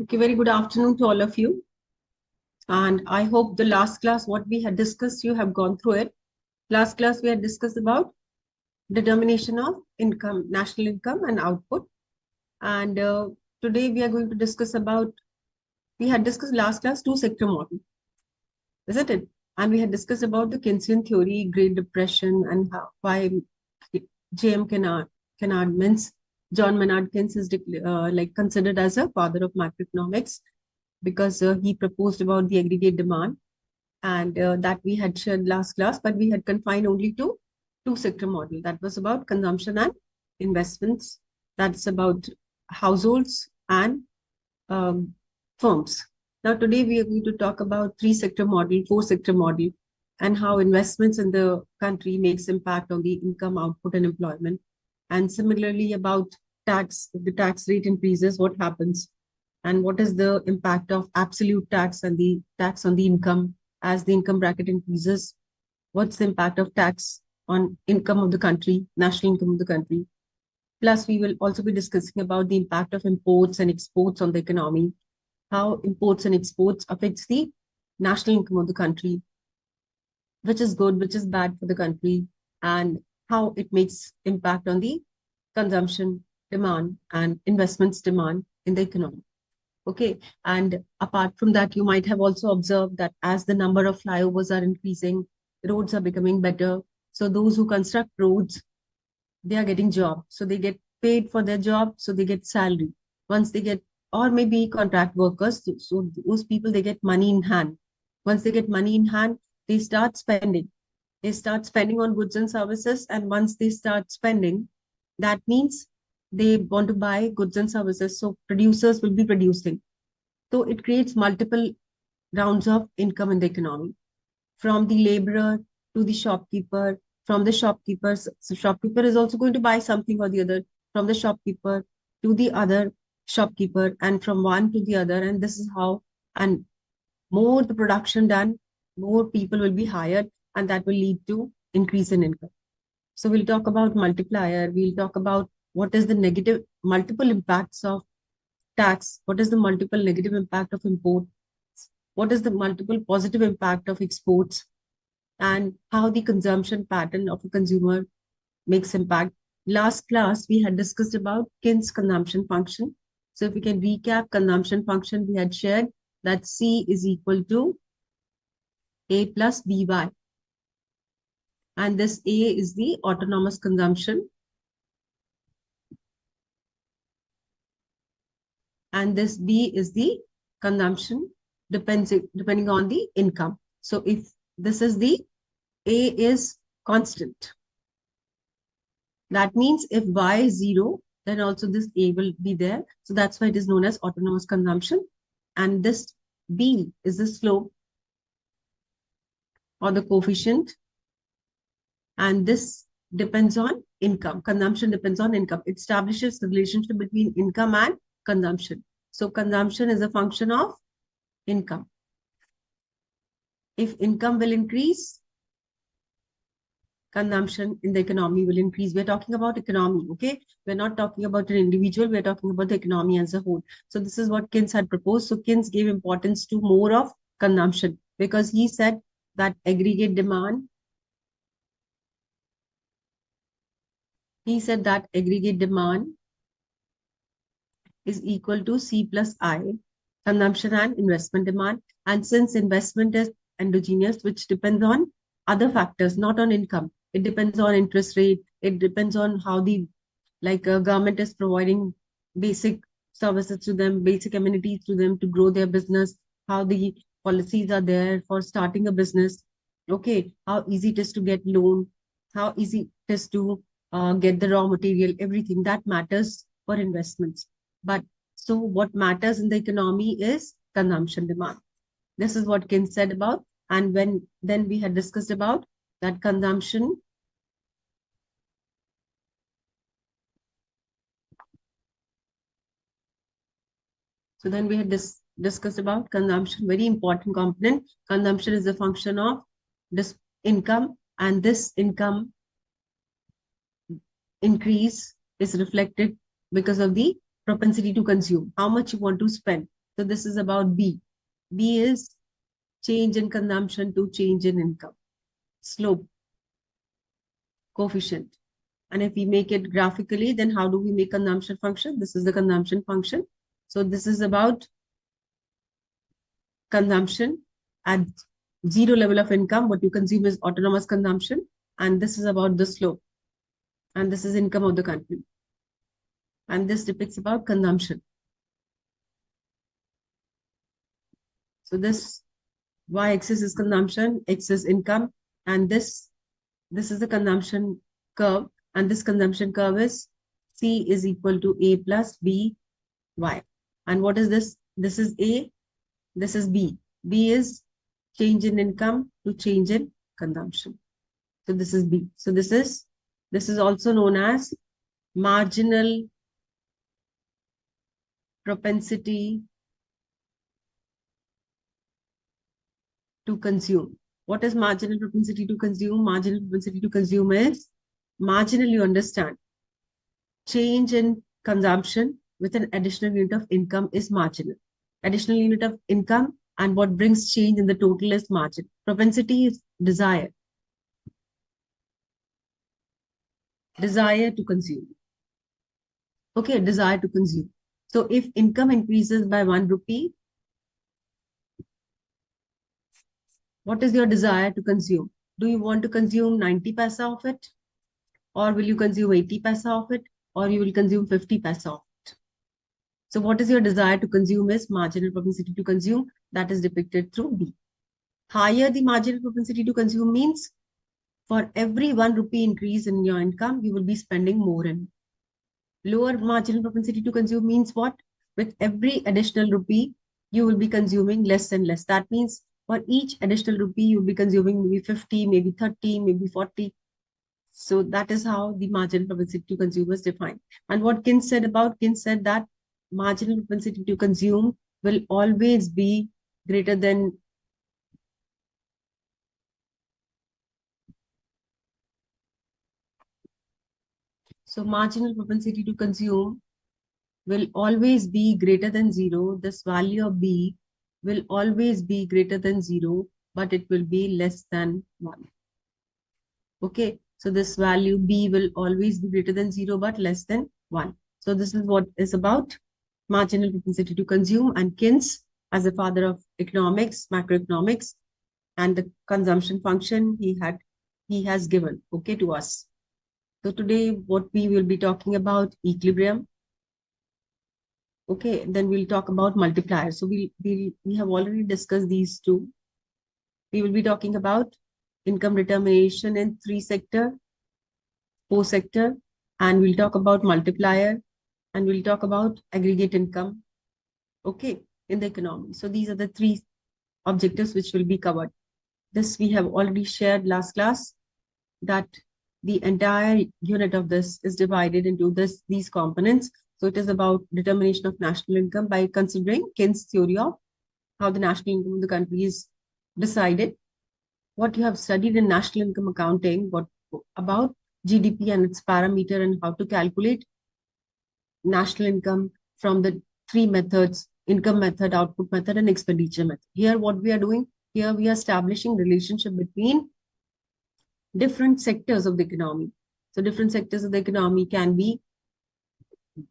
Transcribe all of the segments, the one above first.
Okay, very good afternoon to all of you. And I hope the last class, what we had discussed, you have gone through it. Last class, we had discussed about determination of income, national income and output. And today we are going to discuss about, we had discussed last class two-sector model, isn't it? And we had discussed about the Keynesian theory, Great Depression, and why J.M. Kennard means John Maynard Keynes is considered as a father of macroeconomics because he proposed about the aggregate demand, and that we had shared last class, but we had confined only to two-sector model. That was about consumption and investments. That's about households and um, firms. Now, today we are going to talk about three-sector model, four-sector model, and how investments in the country makes impact on the income, output, and employment. And similarly about tax, if the tax rate increases, what happens? And what is the impact of absolute tax and the tax on the income as the income bracket increases? What's the impact of tax on income of the country, national income of the country? Plus, we will also be discussing about the impact of imports and exports on the economy, how imports and exports affects the national income of the country, which is good, which is bad for the country, and how it makes impact on the consumption demand and investments demand in the economy. Okay, and apart from that, you might have also observed that as the number of flyovers are increasing, roads are becoming better. So those who construct roads, they are getting job. So they get paid for their job, so they get salary. Once they get, or maybe contract workers, so those people, they get money in hand. Once they get money in hand, they start spending. They start spending on goods and services, and once they start spending, that means they want to buy goods and services. So producers will be producing. So it creates multiple rounds of income in the economy, from the laborer to the shopkeeper, from the shopkeepers. So shopkeeper is also going to buy something or the other, from the shopkeeper to the other shopkeeper, and from one to the other. And this is how, and more the production done, more people will be hired, and that will lead to increase in income. So we'll talk about multiplier. We'll talk about what is the negative multiple impacts of tax, what is the multiple negative impact of import, what is the multiple positive impact of exports, and how the consumption pattern of a consumer makes impact. Last class, we had discussed about Keynes consumption function. So if we can recap consumption function, we had shared that C is equal to A plus BY. And this A is the autonomous consumption. And this B is the consumption depending on the income. So if this is the A is constant, that means if Y is 0, then also this A will be there. So that's why it is known as autonomous consumption. And this B is the slope or the coefficient. And this depends on income. Consumption depends on income. It establishes the relationship between income and consumption. So consumption is a function of income. If income will increase, consumption in the economy will increase. We're talking about economy, okay? We're not talking about an individual. We're talking about the economy as a whole. So this is what Keynes had proposed. So Keynes gave importance to more of consumption because he said that aggregate demand, is equal to C plus I, consumption and investment demand. And since investment is endogenous, which depends on other factors, not on income, it depends on interest rate, it depends on how the government is providing basic services to them, basic amenities to them to grow their business, how the policies are there for starting a business, okay, how easy it is to get loan, how easy it is to get the raw material, everything that matters for investments. But so what matters in the economy is consumption demand. This is what Keynes said about. And then we had discussed about that consumption So then we had discussed about consumption, very important component. Consumption is a function of this income, and this income increase is reflected because of the propensity to consume, how much you want to spend. So this is about B. B is change in consumption to change in income. Slope, coefficient. And if we make it graphically, then how do we make consumption function? This is the consumption function. So this is about consumption at zero level of income. What you consume is autonomous consumption. And this is about the slope. And this is income of the country. And this depicts about consumption. So this y-axis is consumption, x is income, and this is the consumption curve, and this consumption curve is C is equal to A plus B y. And what is this? This is A, this is B. B is change in income to change in consumption. So this is B. So this is also known as marginal propensity to consume. What is marginal propensity to consume? Marginal propensity to consume is marginal, you understand. Change in consumption with an additional unit of income is marginal. Additional unit of income and what brings change in the total is margin. Propensity is desire. Desire to consume. Okay, desire to consume. So if income increases by 1 rupee, what is your desire to consume? Do you want to consume 90 paisa of it? Or will you consume 80 paisa of it? Or you will consume 50 paisa of it? So what is your desire to consume is marginal propensity to consume. That is depicted through B. Higher the marginal propensity to consume means for every 1 rupee increase in your income, you will be spending more and lower marginal propensity to consume means what? With every additional rupee, you will be consuming less and less. That means for each additional rupee, you'll be consuming maybe 50, maybe 30, maybe 40. So that is how the marginal propensity to consume is defined. And what Keynes said that marginal propensity to consume will always be greater than marginal propensity to consume will always be greater than 0. This value of B will always be greater than 0, but it will be less than 1. Okay, so this value B will always be greater than 0, but less than 1. So this is what is about marginal propensity to consume, and Keynes, as the father of economics, macroeconomics, and the consumption function he has given, okay, to us. So today what we will be talking about equilibrium. Okay, then we'll talk about multipliers. So we have already discussed these two. We will be talking about income determination in 3 sector, 4 sector, and we'll talk about multiplier, and we'll talk about aggregate income, okay, in the economy. So these are the 3 objectives which will be covered. This we have already shared last class, that the entire unit of this is divided into these components. So it is about determination of national income by considering Keynes' theory of how the national income of the country is decided. What you have studied in national income accounting, what about GDP and its parameter and how to calculate national income from the 3 methods: income method, output method, and expenditure method. Here what we are doing, here we are establishing relationship between different sectors of the economy. So different sectors of the economy can be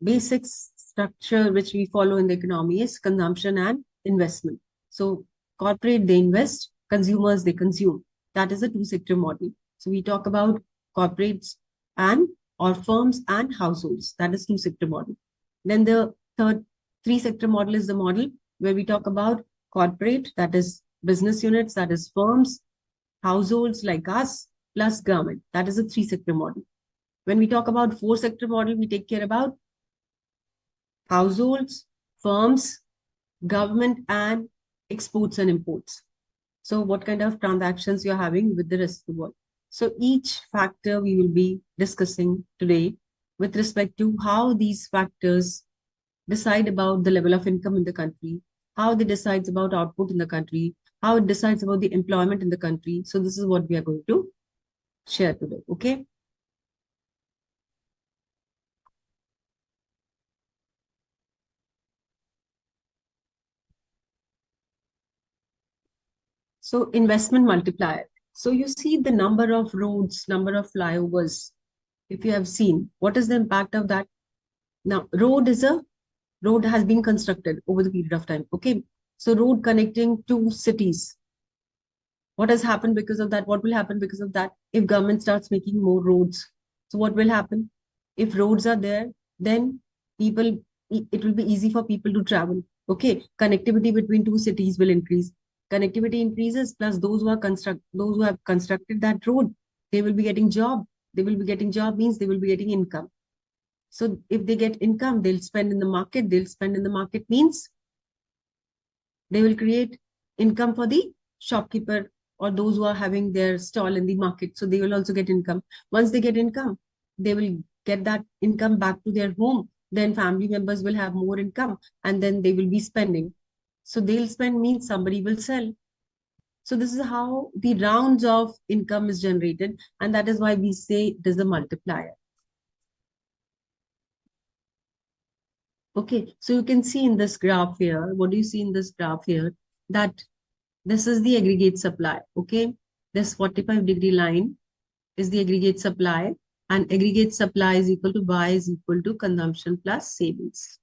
basic structure which we follow in the economy is consumption and investment. So corporate, they invest, consumers, they consume. That is a 2-sector model. So we talk about corporates or firms and households. That is 2-sector model. Then the third 3-sector model is the model where we talk about corporate, that is business units, that is firms, households like us, plus government. That is a 3-sector model. When we talk about 4-sector model, we take care about households, firms, government, and exports and imports. So what kind of transactions you're having with the rest of the world. So each factor we will be discussing today with respect to how these factors decide about the level of income in the country, how they decides about output in the country, how it decides about the employment in the country. So this is what we are going to share today, okay? So investment multiplier. So you see the number of roads, number of flyovers. If you have seen, what is the impact of that? Now, road has been constructed over the period of time. Okay. So road connecting two cities. What has happened because of that? What will happen because of that? If government starts making more roads, so what will happen? If roads are there, then people, it will be easy for people to travel. Okay, connectivity between two cities will increase. Connectivity increases, plus those who have constructed that road, they will be getting job. They will be getting job means they will be getting income. So if they get income, they'll spend in the market. They'll spend in the market means they will create income for the shopkeeper or those who are having their stall in the market. So they will also get income. Once they get income, they will get that income back to their home. Then family members will have more income and then they will be spending. So they'll spend means somebody will sell. So this is how the rounds of income is generated. And that is why we say it is a multiplier. Okay, so you can see in this graph here, what do you see in this graph here? That this is the aggregate supply, okay? This 45-degree line is the aggregate supply, and aggregate supply is equal to Y is equal to consumption plus savings.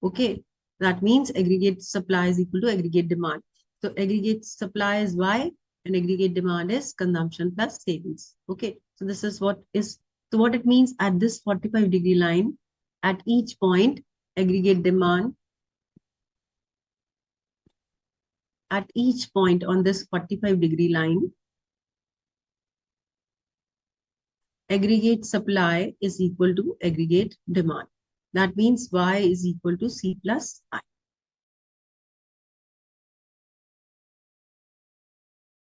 Okay, that means aggregate supply is equal to aggregate demand. So aggregate supply is Y and aggregate demand is consumption plus savings. Okay, so this is what is, so what it means at this 45-degree line, at each point, aggregate demand at each point on this 45-degree line, aggregate supply is equal to aggregate demand. That means Y is equal to C plus I.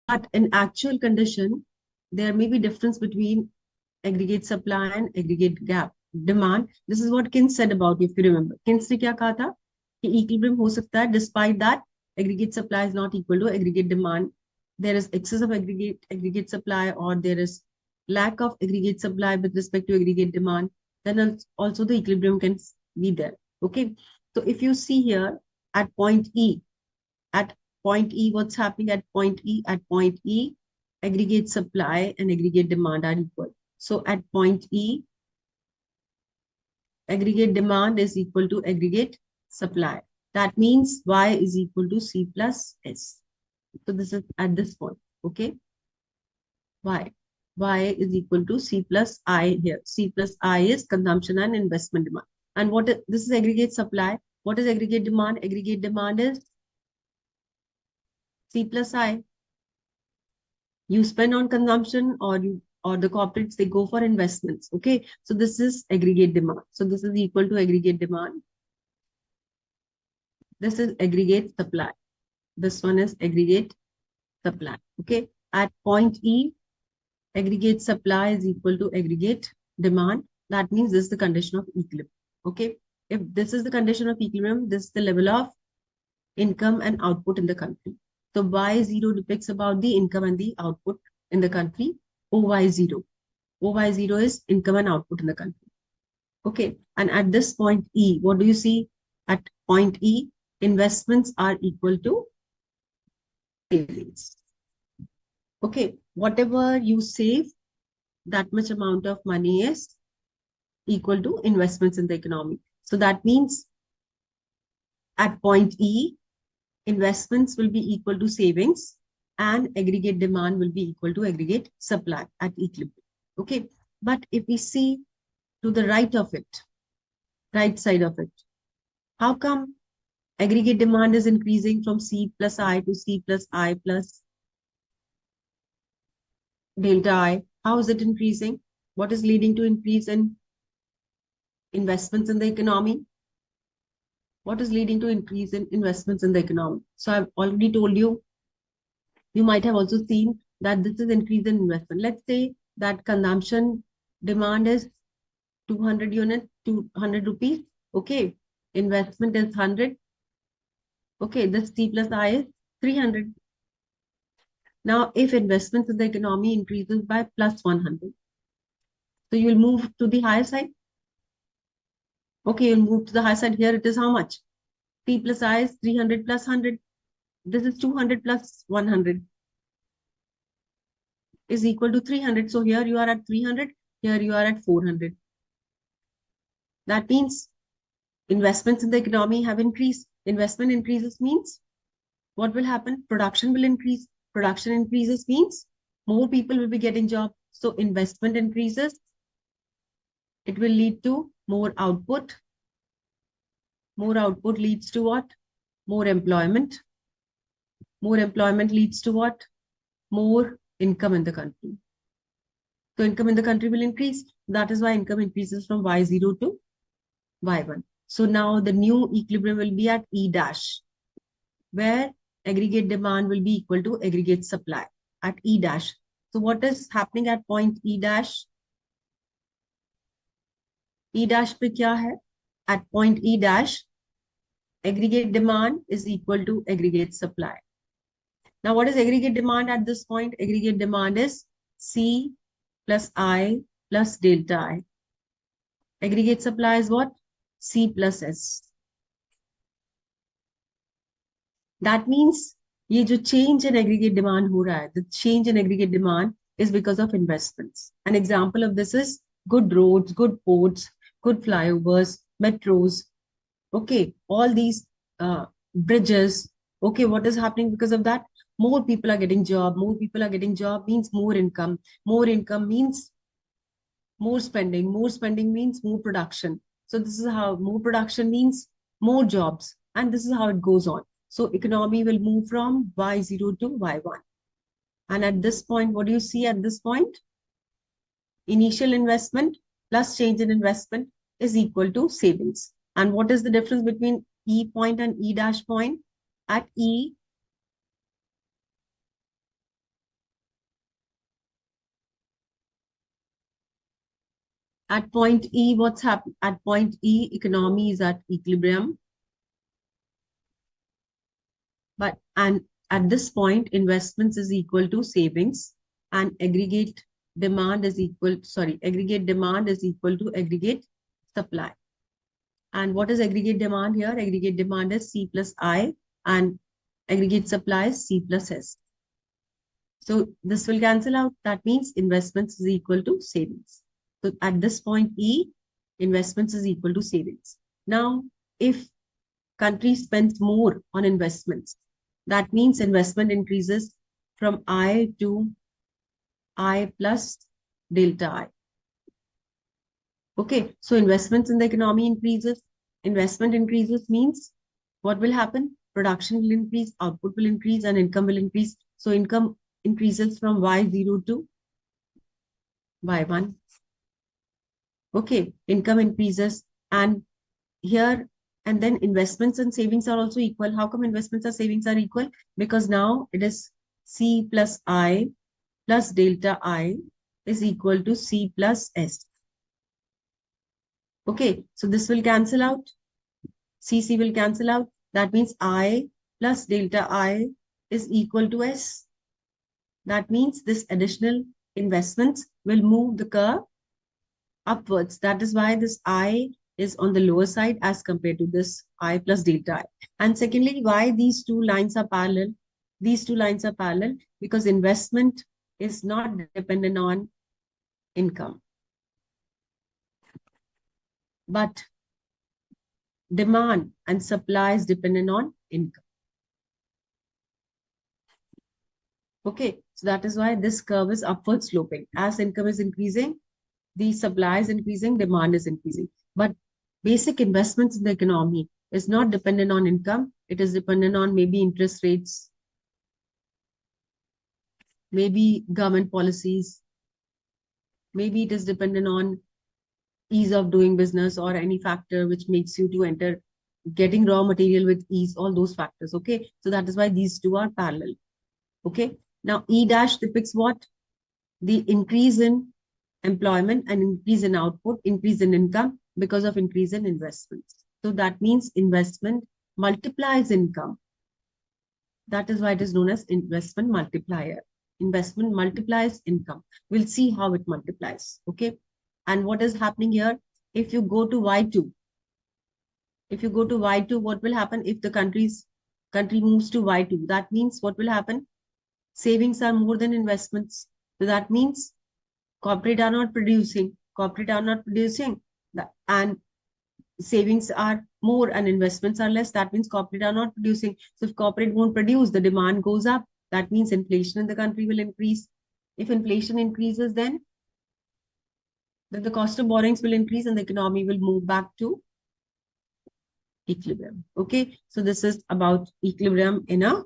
But in actual condition, there may be difference between aggregate supply and aggregate gap demand. This is what Keynes said about, if you remember. Keynes ने क्या कहा था कि equilibrium हो सकता है despite that aggregate supply is not equal to aggregate demand. There is excess of aggregate supply, or there is lack of aggregate supply with respect to aggregate demand. Then also the equilibrium can be there. Okay. So if you see here at point E, what's happening at point E? At point E, aggregate supply and aggregate demand are equal. So at point E, aggregate demand is equal to aggregate supply. That means Y is equal to C plus S. So this is at this point, okay? Y is equal to C plus I here. C plus I is consumption and investment demand. And what is, this is aggregate supply. What is aggregate demand? Aggregate demand is C plus I. You spend on consumption, or the corporates, they go for investments. Okay, so this is aggregate demand. So this is equal to aggregate demand. This is aggregate supply. This one is aggregate supply. Okay, at point E, aggregate supply is equal to aggregate demand. That means this is the condition of equilibrium. Okay, if this is the condition of equilibrium, this is the level of income and output in the country. So Y0 depicts about the income and the output in the country. OY0. OY0 is income and output in the country. Okay. And at this point E, what do you see? At point E, investments are equal to savings. Okay. Whatever you save, that much amount of money is equal to investments in the economy. So that means at point E, investments will be equal to savings and aggregate demand will be equal to aggregate supply at equilibrium. Okay. But if we see to the right of it, right side of it, how come aggregate demand is increasing from C plus I to C plus I plus delta I? How is it increasing? What is leading to increase in investments in the economy? What is leading to increase in investments in the economy? So I've already told you, you might have also seen that this is increase in investment. Let's say that consumption demand is 200 units, 200 rupees. Okay. Investment is 100. Okay. This C plus I is 300. Now, if investments in the economy increases by plus 100, so you will move to the higher side. Okay, you'll move to the higher side. Here it is how much? P plus I is 300 plus 100. This is 200 plus 100 is equal to 300. So here you are at 300, here you are at 400. That means investments in the economy have increased. Investment increases means what will happen? Production will increase. Production increases means more people will be getting jobs. So investment increases. It will lead to more output. More output leads to what? More employment. More employment leads to what? More income in the country. So income in the country will increase. That is why income increases from Y0 to Y1. So now the new equilibrium will be at E dash, where aggregate demand will be equal to aggregate supply at E dash. So what is happening at point E dash? E dash pe kya hai? At point E dash, aggregate demand is equal to aggregate supply. Now what is aggregate demand at this point? Aggregate demand is C plus I plus delta I. Aggregate supply is what? C plus S. That means ये जो change in aggregate demand हो रहा है, the change in aggregate demand is because of investments. An example of this is good roads, good ports, good flyovers, metros. Okay, all these bridges. Okay, what is happening because of that? More people are getting job. More people are getting job means more income. More income means more spending. More spending means more production. So this is how more production means more jobs. And this is how it goes on. So economy will move from Y0 to Y1. And at this point, what do you see at this point? Initial investment plus change in investment is equal to savings. And what is the difference between E point and E dash point? At E, at point E, what's happened? At point E, economy is at equilibrium. And at this point, investments is equal to savings and aggregate demand is equal to aggregate supply. And what is aggregate demand here? Aggregate demand is C plus I and aggregate supply is C plus S. So this will cancel out. That means investments is equal to savings. So at this point, E, investments is equal to savings. Now, if country spends more on investments, that means investment increases from I to I plus delta I. Okay, so investments in the economy increases. Investment increases means what will happen? Production will increase, output will increase, and income will increase. So income increases from Y0 to Y1. Okay, income increases and here and then investments and savings are also equal. How come investments and savings are equal? Because now it is C plus I plus delta I is equal to C plus S. Okay, so this will cancel out. CC will cancel out. That means I plus delta I is equal to S. That means this additional investments will move the curve upwards. That is why this I is on the lower side as compared to this I plus delta I. And secondly, why these two lines are parallel? These two lines are parallel because investment is not dependent on income. But demand and supply is dependent on income. Okay, so that is why this curve is upward sloping. As income is increasing, the supply is increasing, demand is increasing. But basic investments in the economy is not dependent on income. It is dependent on maybe interest rates, maybe government policies, maybe it is dependent on ease of doing business or any factor which makes you to enter getting raw material with ease, all those factors. Okay, so that is why these two are parallel. Okay, now E dash depicts what? The increase in employment and increase in output, increase in income because of increase in investments. So that means investment multiplies income. That is why it is known as investment multiplier. Investment multiplies income. We'll see how it multiplies. Okay. And what is happening here? If you go to Y2, what will happen if the country's country moves to Y2. That means what will happen? Savings are more than investments. So that means corporate are not producing. Corporate are not producing. And savings are more and investments are less. That means corporate are not producing. So if corporate won't produce, the demand goes up. That means inflation in the country will increase. If inflation increases, then the cost of borrowings will increase and the economy will move back to equilibrium. Okay, so this is about equilibrium in a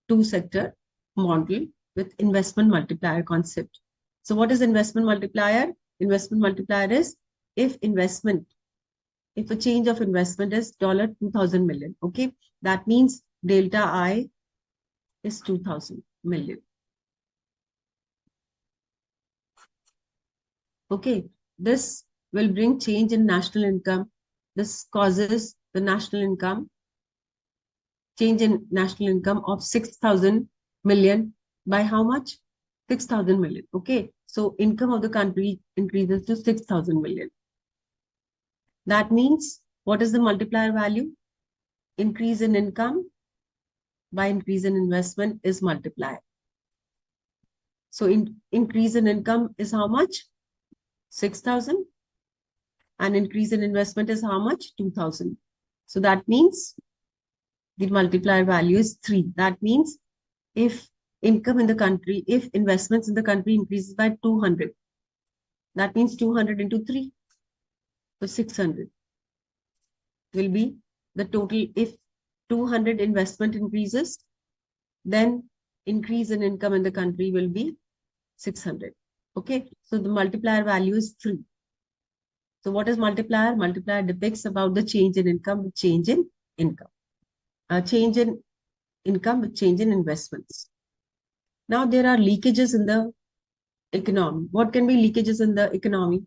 two-sector model with investment multiplier concept. So what is investment multiplier? Investment multiplier is if a change of investment is $2,000 million, okay, that means delta I is 2,000 million. Okay, this will bring change in national income. This causes the national income, change in national income of 6,000 million by how much? 6,000 million. Okay, so income of the country increases to 6,000 million. That means what is the multiplier value? Increase in income by increase in investment is multiplier. So increase in income is how much? 6,000. And increase in investment is how much? 2,000. So that means the multiplier value is 3. That means if income in the country, if investments in the country increases by 200, that means 200 into 3. So 600 will be the total. If 200 investment increases, then increase in income in the country will be 600. Okay, so the multiplier value is 3. So what is multiplier? Multiplier depicts about the change in income with change in income. Change in income with change in investments. Now there are leakages in the economy. What can be leakages in the economy?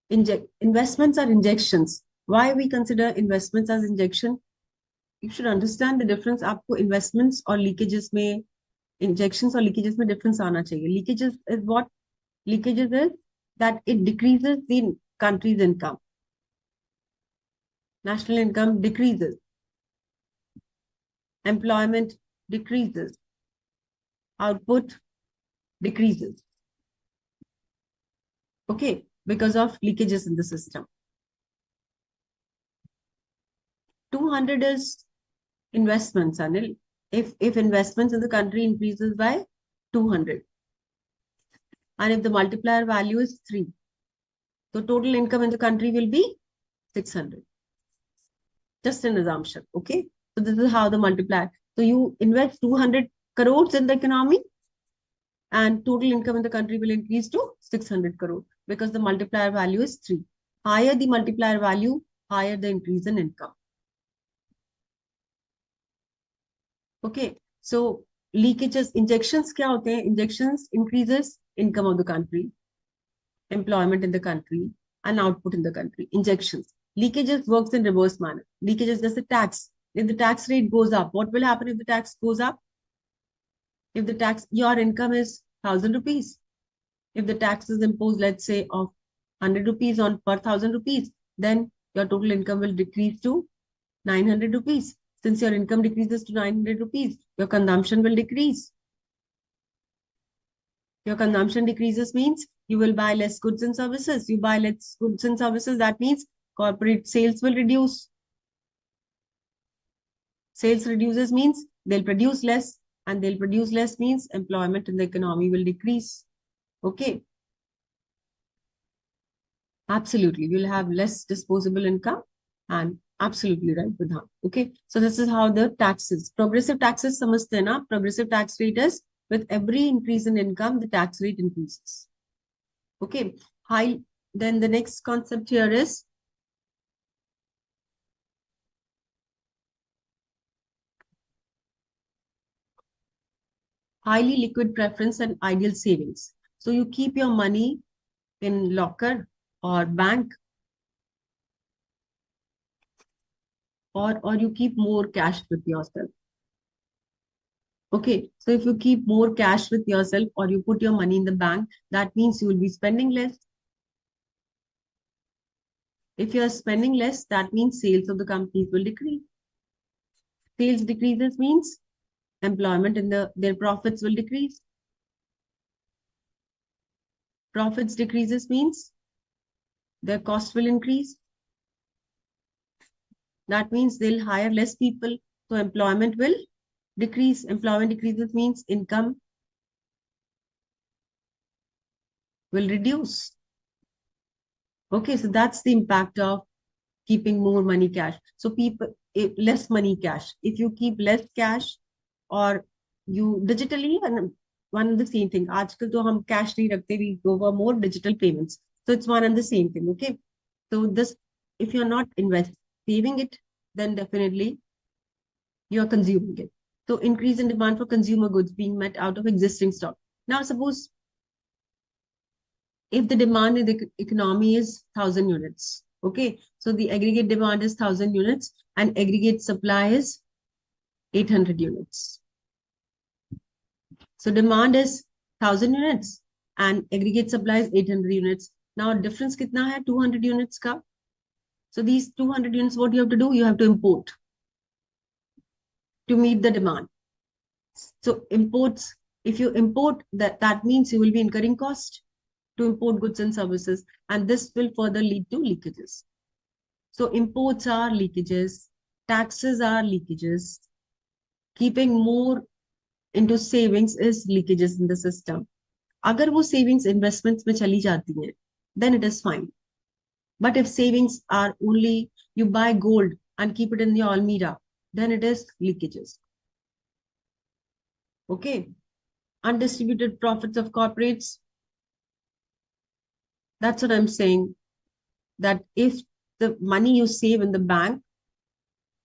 Investments are injections. Why we consider investments as injection? You should understand the difference. आपको investments और leakages में, injections और leakages में difference आना चाहिए. Leakages is what? Leakages is that it decreases the country's income. National income decreases. Employment decreases. Output decreases. Okay, because of leakages in the system. 200 is investments, Anil. If investments in the country increases by 200, and if the multiplier value is 3, so total income in the country will be 600. Just an assumption, okay? So this is how the multiplier. So you invest 200 crores in the economy, and total income in the country will increase to 600 crore because the multiplier value is 3. Higher the multiplier value, higher the increase in income. Okay, so leakages, injections क्या होते हैं? Injections increases income of the country, employment in the country, and output in the country. Injections. Leakages works in reverse manner. Leakages does the tax. If the tax rate goes up, what will happen if the tax goes up? If the tax, your income is 1,000 rupees. If the tax is imposed, let's say of 100 rupees on per 1,000 rupees, then your total income will decrease to 900 rupees. Since your income decreases to 900 rupees, your consumption will decrease. Your consumption decreases means you will buy less goods and services. You buy less goods and services, that means corporate sales will reduce. Sales reduces means they'll produce less, and they'll produce less means employment in the economy will decrease. Okay. Absolutely. You'll have less disposable income, and absolutely right, Vidhan. Okay. So this is how the taxes, progressive taxes samajhte hain na? Progressive tax rate is with every increase in income, the tax rate increases. Okay. Then the next concept here is highly liquid preference and ideal savings. So you keep your money in locker or bank, or you keep more cash with yourself. Okay, so if you keep more cash with yourself or you put your money in the bank, that means you will be spending less. If you are spending less, that means sales of the companies will decrease. Sales decreases means employment in their profits will decrease. Profits decreases means their cost will increase. That means they'll hire less people, so employment will decrease. Employment decreases means income will reduce. Okay, so that's the impact of keeping more money cash. So people, less money cash. If you keep less cash or you digitally, and one and the same thing. आजकल तो हम cash नहीं रखते, we go for more digital payments. So it's one and the same thing. Okay, so this, if you're not saving it, then definitely you are consuming it. So increase in demand for consumer goods being met out of existing stock. Now suppose if the demand in the economy is 1,000 units, okay, so the aggregate demand is 1,000 units and aggregate supply is 800 units. So demand is 1,000 units and aggregate supply is 800 units. Now difference kitna hai? 200 units ka. So these 200 units, what you have to do? You have to import to meet the demand. So imports, if you import, that means you will be incurring cost to import goods and services, and this will further lead to leakages. So imports are leakages, taxes are leakages, keeping more into savings is leakages in the system. Agar wo savings investments mein chali jati hai, then it is fine. But if savings are only you buy gold and keep it in your almirah, then it is leakages. Okay. Undistributed profits of corporates. That's what I'm saying. That if the money you save in the bank,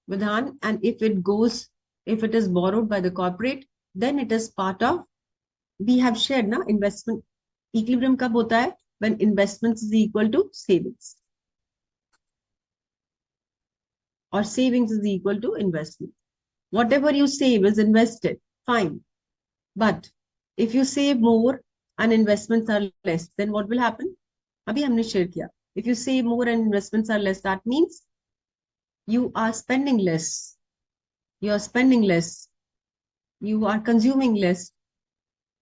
Vidhan, and if it is borrowed by the corporate, then it is part of, we have shared na investment. Equilibrium kab hota hai? When investments is equal to savings. Or savings is equal to investment. Whatever you save is invested, fine. But if you save more and investments are less, then what will happen? Abhi humne share kiya. If you save more and investments are less, that means you are spending less. You are spending less. You are consuming less.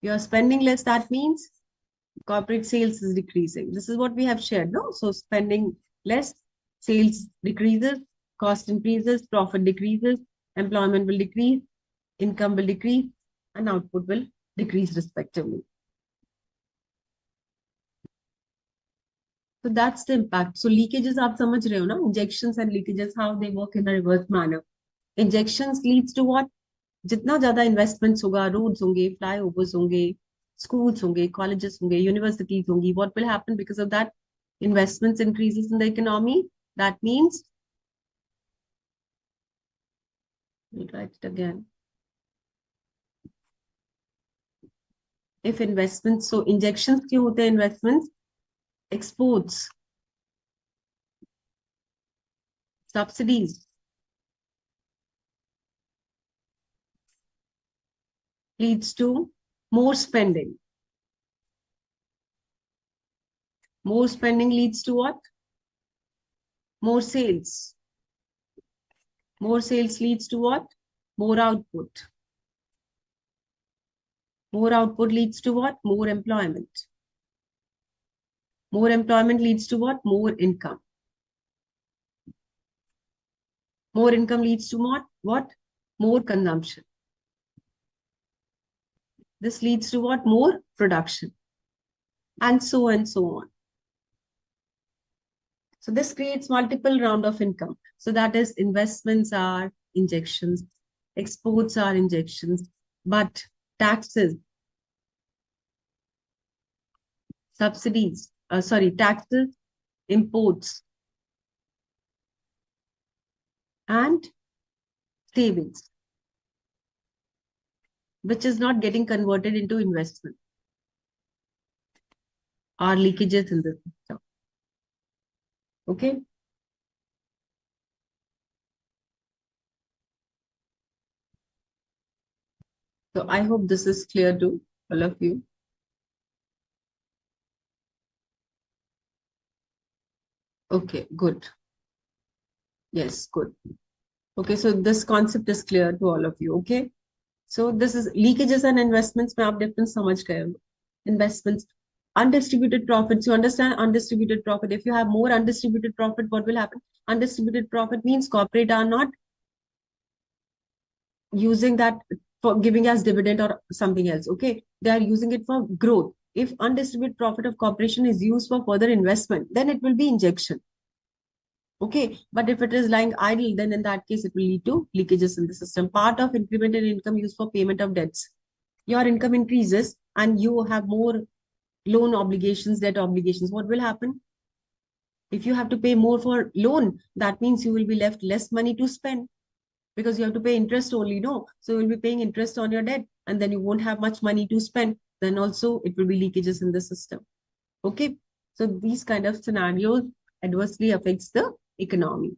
You are spending less. That means corporate sales is decreasing. This is what we have shared, no? So spending less, sales decreases, cost increases, profit decreases, employment will decrease, income will decrease, and output will decrease respectively. So that's the impact. So leakages, आप समझ रहे हो ना? Injections and leakages, how they work in a reverse manner. Injections leads to what? जितना ज्यादा investments होगा, roads होंगे, flyovers होंगे, schools होंगे, colleges होंगे, universities होंगी. What will happen because of that? Investments increases in the economy. That means, we'll write it again. If investments, so injections क्यों होते हैं investments? Exports, subsidies, leads to more spending. More spending leads to what? More sales. More sales leads to what? More output. More output leads to what? More employment. More employment leads to what? More income. More income leads to what? What? More consumption. This leads to what? More production. And so on. So this creates multiple round of income. So that is, investments are injections, exports are injections, but taxes, subsidies, taxes, imports, and savings, which is not getting converted into investment, are leakages in the system. Okay. So I hope this is clear to all of you. Okay, good. Yes, good. Okay, so this concept is clear to all of you. Okay, so this is leakages and investments में आप difference समझ गए हो. Investments, undistributed profits. You understand undistributed profit. If you have more undistributed profit, what will happen? Undistributed profit means corporate are not using that for giving us dividend or something else. Okay, they are using it for growth. If undistributed profit of corporation is used for further investment, then it will be injection. Okay, but if it is lying idle, then in that case, it will lead to leakages in the system. Part of increment in income used for payment of debts. Your income increases and you have more loan obligations, debt obligations. What will happen? If you have to pay more for loan, that means you will be left less money to spend because you have to pay interest only, no? So you will be paying interest on your debt and then you won't have much money to spend. Then also it will be leakages in the system. Okay, so these kind of scenarios adversely affects the economy.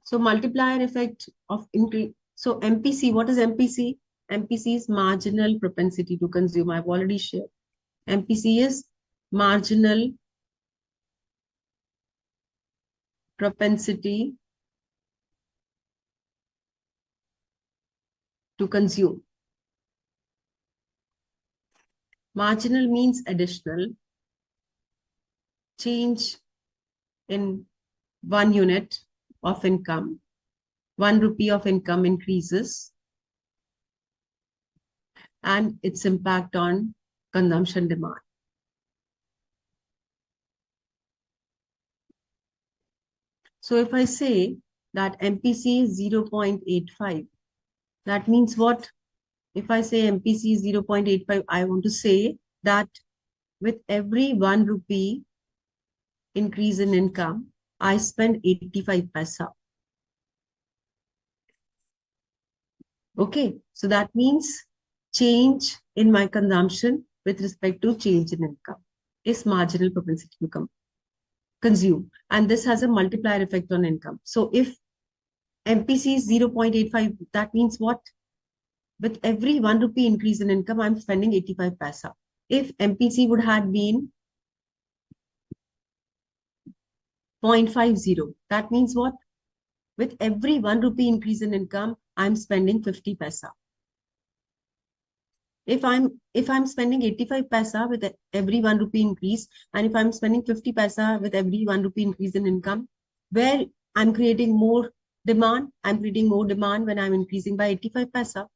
So multiplier effect of increase. So MPC, what is MPC? MPC is marginal propensity to consume. I've already shared. MPC is marginal propensity to consume. Marginal means additional. Change in 1 unit of income. 1 rupee of income increases and its impact on consumption demand. So if I say that MPC is 0.85, that means what? If I say MPC is 0.85, I want to say that with every 1 rupee increase in income, I spend 85 paisa. Okay, so that means change in my consumption with respect to change in income is marginal propensity to consume. And this has a multiplier effect on income. So if MPC is 0.85, that means what? With every 1 rupee increase in income, I'm spending 85 paisa. If MPC would have been 0.50, that means what? With every 1 rupee increase in income, I'm spending 50 paisa. If I'm spending 85 paisa with every 1 rupee increase, and if I'm spending 50 paisa with every 1 rupee increase in income, where I'm creating more demand, I'm creating more demand when I'm increasing by 85 paisa.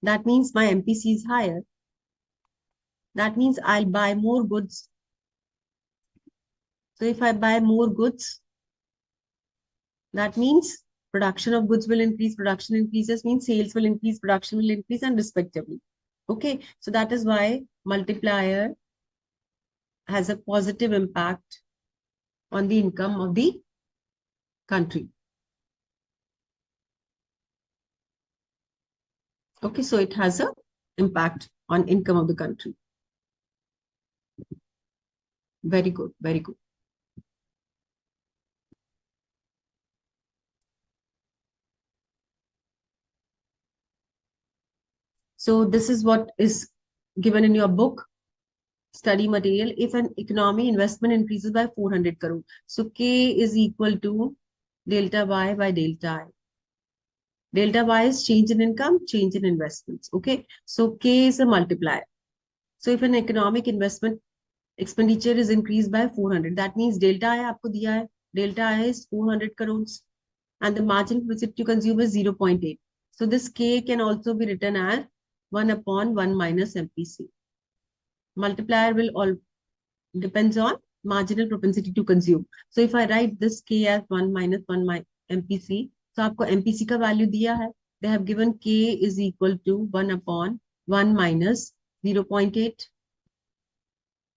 That means my MPC is higher. That means I'll buy more goods. So if I buy more goods, that means production of goods will increase, production increases means sales will increase, production will increase, and respectively. Okay, so that is why multiplier has a positive impact on the income of the country. Okay, so it has a impact on income of the country. Very good, very good. So this is what is given in your book, study material. If an economy investment increases by 400 crore, so K is equal to delta Y by delta I. Delta Y is change in income, change in investments. Okay, so K is a multiplier. So if an economic investment expenditure is increased by 400, that means delta I आपको दिया है. Delta I is 400 crores and the margin visit to consume is 0.8. So this K can also be written as 1 upon 1 minus MPC. Multiplier will all depends on marginal propensity to consume. So if I write this K as 1 minus 1 MPC, so आपको MPC का value दिया है. They have given K is equal to 1 upon 1 minus 0.8.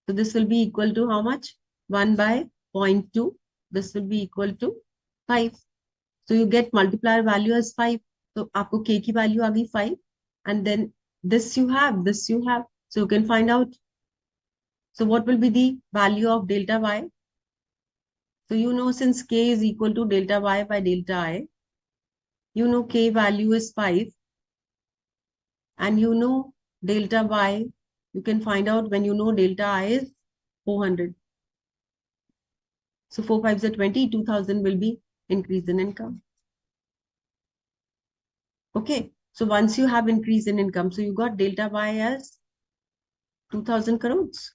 So this will be equal to how much? 1 by 0.2. This will be equal to 5. So you get multiplier value as 5. So आपको K की value आ गई 5. And then this you have. So you can find out. So what will be the value of delta Y? So you know since K is equal to delta Y by delta I, you know K value is 5. And you know delta Y You can find out when you know delta I is 400. So 4 5s are 20, 2000 will be increase in income. Okay, so once you have increase in income, so you got delta Y as 2000 crores.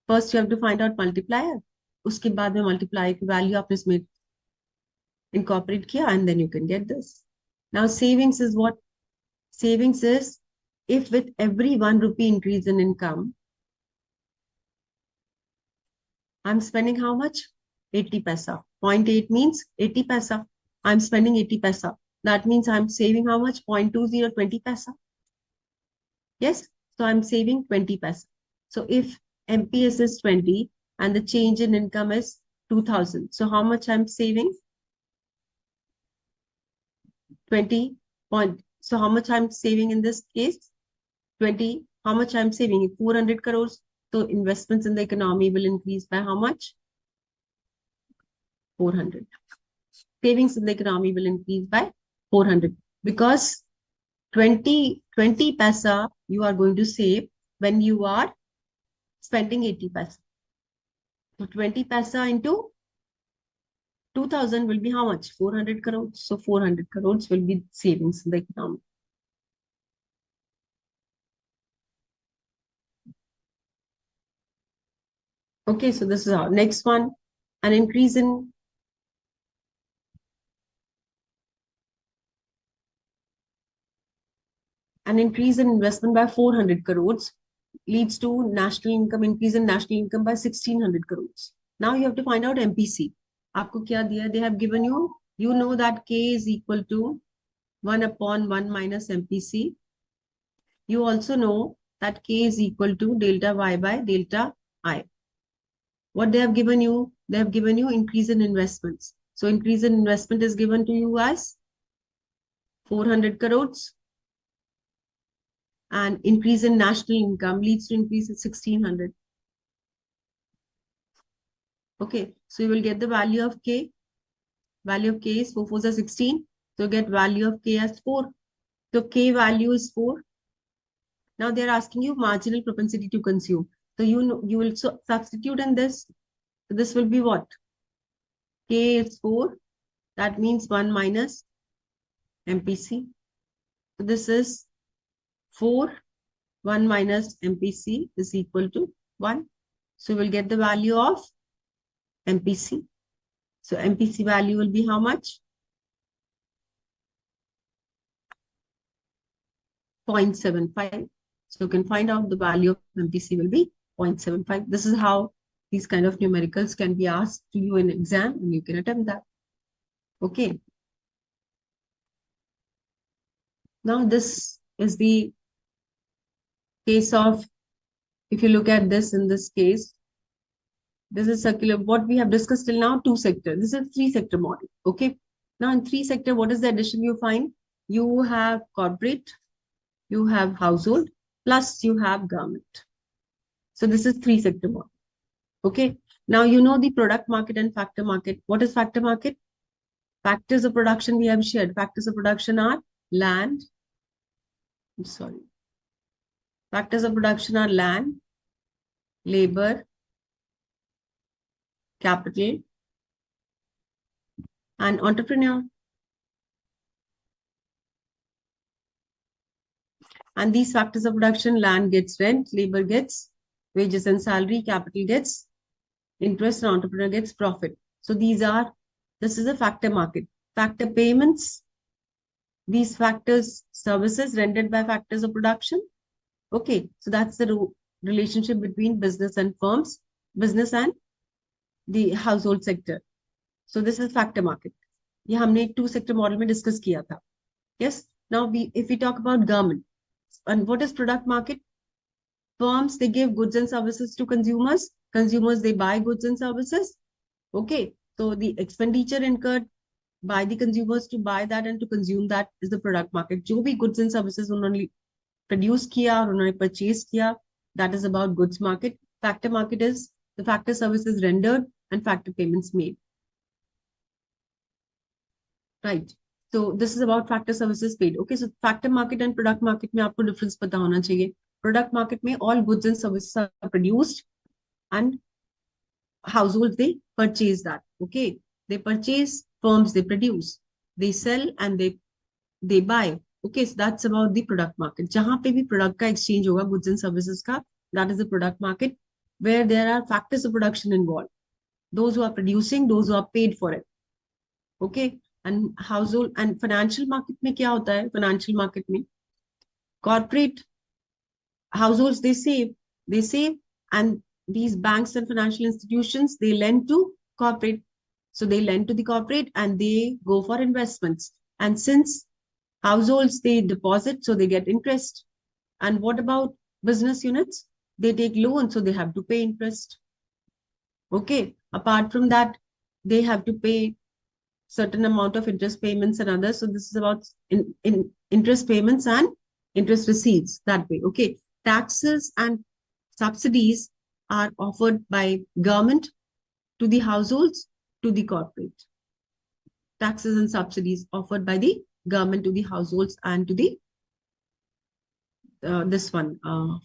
First you have to find out multiplier. उसके बाद में multiplier की value आपने इसमें incorporate किया and then you can get this. Now savings is what? Savings is if with every 1 rupee increase in income, I'm spending how much? 80 paisa. 0.8 means 80 paisa. I'm spending 80 paisa. That means I'm saving how much? 0.20, 20 paisa. Yes, so I'm saving 20 paisa. So if MPS is 20 and the change in income is 2000. So how much I'm saving? 20 point. So how much I'm saving in this case? 20. How much I'm saving? 400 crores. So investments in the economy will increase by how much? 400. Savings in the economy will increase by 400 because 20 paisa you are going to save when you are spending 80 paisa. So 20 paisa into 2000 will be how much? 400 crores. So 400 crores will be savings in the economy. Okay, so this is our next one. An increase in investment by 400 crores leads to national income increase in national income by 1600 crores. Now you have to find out MPC. आपको क्या दिया? They have given you, you know that K is equal to 1 upon 1 minus MPC. You also know that K is equal to delta Y by delta I. What they have given you? They have given you increase in investments. So increase in investment is given to you as 400 crores. And increase in national income leads to increase in 1600. Okay, so you will get the value of K. Value of K is 4 4s are 16. So get value of K as 4. So K value is 4. Now they're asking you marginal propensity to consume. So you know, you will substitute in this. So this will be what? K is 4. That means 1 minus MPC. So this is 4. 1 minus MPC is equal to 1. So we'll get the value of MPC. So MPC value will be how much? 0.75. So you can find out the value of MPC will be 0.75. This is how these kind of numericals can be asked to you in exam and you can attempt that. Okay. Now this is the case of, if you look at this in this case, this is circular. What we have discussed till now, 2 sector. This is 3 sector model. Okay. Now in 3 sector, what is the addition you find? You have corporate, you have household, plus you have government. So this is 3 sector model. Okay. Now you know the product market and factor market. What is factor market? Factors of production we have shared. Factors of production are land. I'm sorry. Factors of production are land, labor, capital, and entrepreneur. And these factors of production, land gets rent, labor gets wages and salary, capital gets interest, and entrepreneur gets profit. So this is a factor market. Factor payments, these factors services rendered by factors of production. Okay, so that's the relationship between business and firms, business and the household sector. So this is factor market. ये हमने 2 sector model में discuss किया था. Yes. Now if we talk about government, and what is product market? Firms, they give goods and services to consumers. Consumers, they buy goods and services. Okay. So the expenditure incurred by the consumers to buy that and to consume that is the product market. जो भी goods and services उन्होंने produce किया और उन्होंने purchase किया, that is about goods market. Factor market is the factor services rendered and factor payments made. Right. So this is about factor services paid. Okay, so factor market and product market में आपको difference पता होना चाहिए. Product market में all goods and services are produced and households, they purchase that. Okay. They purchase, firms, they produce, they sell and they buy. Okay. So that's about the product market. जहाँ पे भी product का exchange होगा, goods and services का, that is the product market, where there are factors of production involved. Those who are producing, those who are paid for it. Okay. And household and financial market में क्या होता है? Financial market में corporate households, they save, and these banks and financial institutions, they lend to corporate. So they lend to the corporate and they go for investments. And since households, they deposit, so they get interest. And what about business units? They take loans, so they have to pay interest. Okay. Apart from that, they have to pay certain amount of interest payments and others. So this is about in interest payments and interest receipts that way. Okay. Taxes and subsidies are offered by government to the households, to the corporate. Taxes and subsidies offered by the government to the households and to the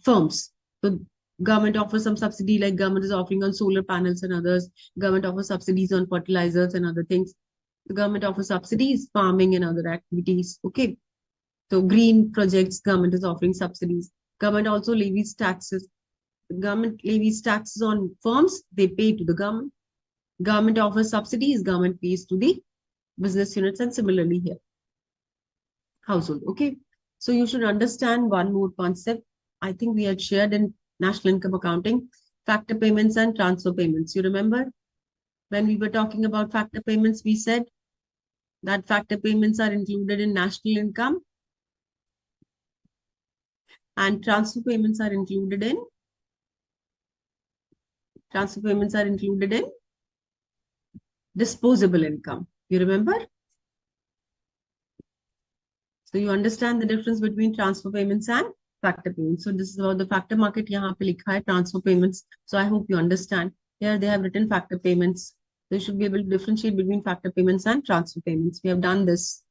firms. So government offers some subsidy, like government is offering on solar panels and others. Government offers subsidies on fertilizers and other things. The government offers subsidies, farming and other activities. Okay. So green projects, government is offering subsidies. Government also levies taxes. Government levies taxes on firms, they pay to the government. Government offers subsidies, government pays to the business units, and similarly here. Household. Okay. So you should understand one more concept. I think we had shared in national income accounting, factor payments and transfer payments. You remember when we were talking about factor payments, we said that factor payments are included in national income and transfer payments are included in disposable income. You remember? So you understand the difference between transfer payments and factor payments. So this is about the factor market. यहाँ पे लिखा है transfer payments. So I hope you understand. Here they have written factor payments. So you should be able to differentiate between factor payments and transfer payments. We have done this.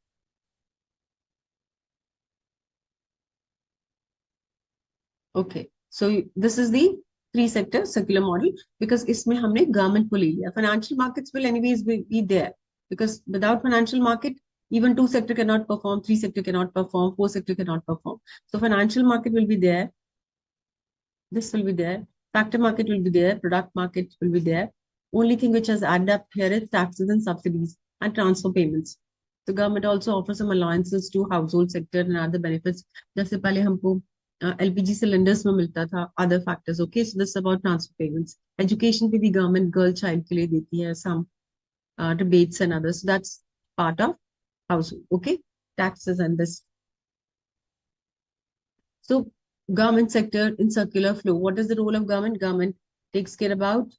Okay. So this is the three sector circular model, because इसमें हमने government को ले लिया. Financial markets will anyways be there, because without financial market, even 2 sector cannot perform, 3 sector cannot perform, 4 sector cannot perform. So financial market will be there. This will be there. Factor market will be there. Product market will be there. Only thing which has added up here is taxes and subsidies and transfer payments. The government also offers some allowances to household sector and other benefits. जैसे पहले हमको LPG cylinders में मिलता था, other factors. Okay, so this is about transfer payments. Education पे भी government girl child के लिए देती है some rebates and others. So that's part of household. Okay, taxes and this. So government sector in circular flow. What is the role of government? Government takes care about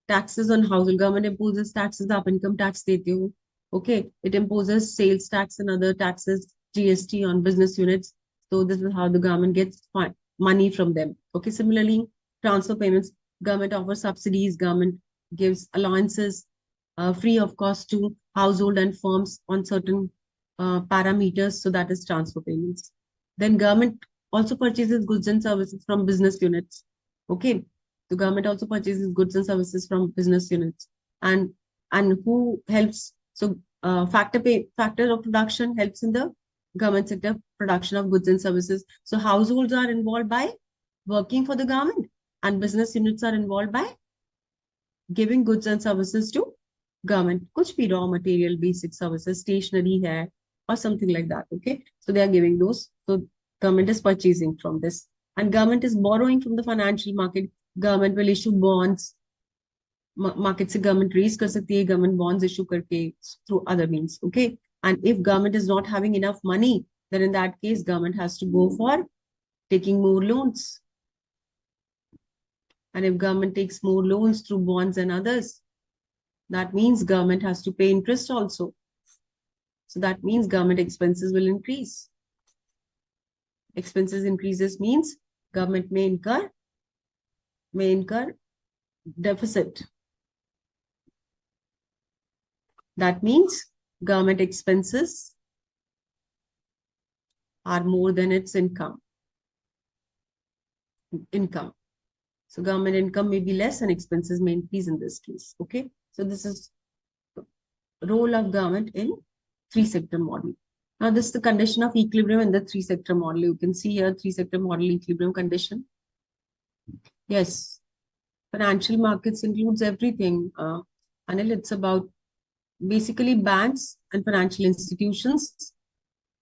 taxes on household. Government imposes taxes, आप income tax देते हो. Okay, it imposes sales tax and other taxes, GST on business units. So this is how the government gets money from them. Okay, similarly, transfer payments, government offers subsidies, government gives allowances free of cost to household and firms on certain parameters. So that is transfer payments. Then government also purchases goods and services from business units. Okay, the government also purchases goods and services from business units. And who helps? So factor of production helps in the government sector production of goods and services. So households are involved by working for the government, and business units are involved by giving goods and services to government. Kuch bhi raw material, basic services, stationery hai, or something like that. Okay, so they are giving those. So government is purchasing from this, and government is borrowing from the financial market. Government will issue bonds. Market se government raise kar sakti hai, government bonds issue karke through other means. Okay, and if government is not having enough money, then in that case, government has to go for taking more loans. And if government takes more loans through bonds and others, that means government has to pay interest also. So that means government expenses will increase. Expenses increases means government may incur deficit. That means government expenses are more than its income. income. So government income may be less and expenses may increase in this case. Okay. So this is role of government in three-sector model. Now this is the condition of equilibrium in the three-sector model. You can see here three-sector model equilibrium condition. Yes, financial markets includes everything. Anil, it's about basically banks and financial institutions,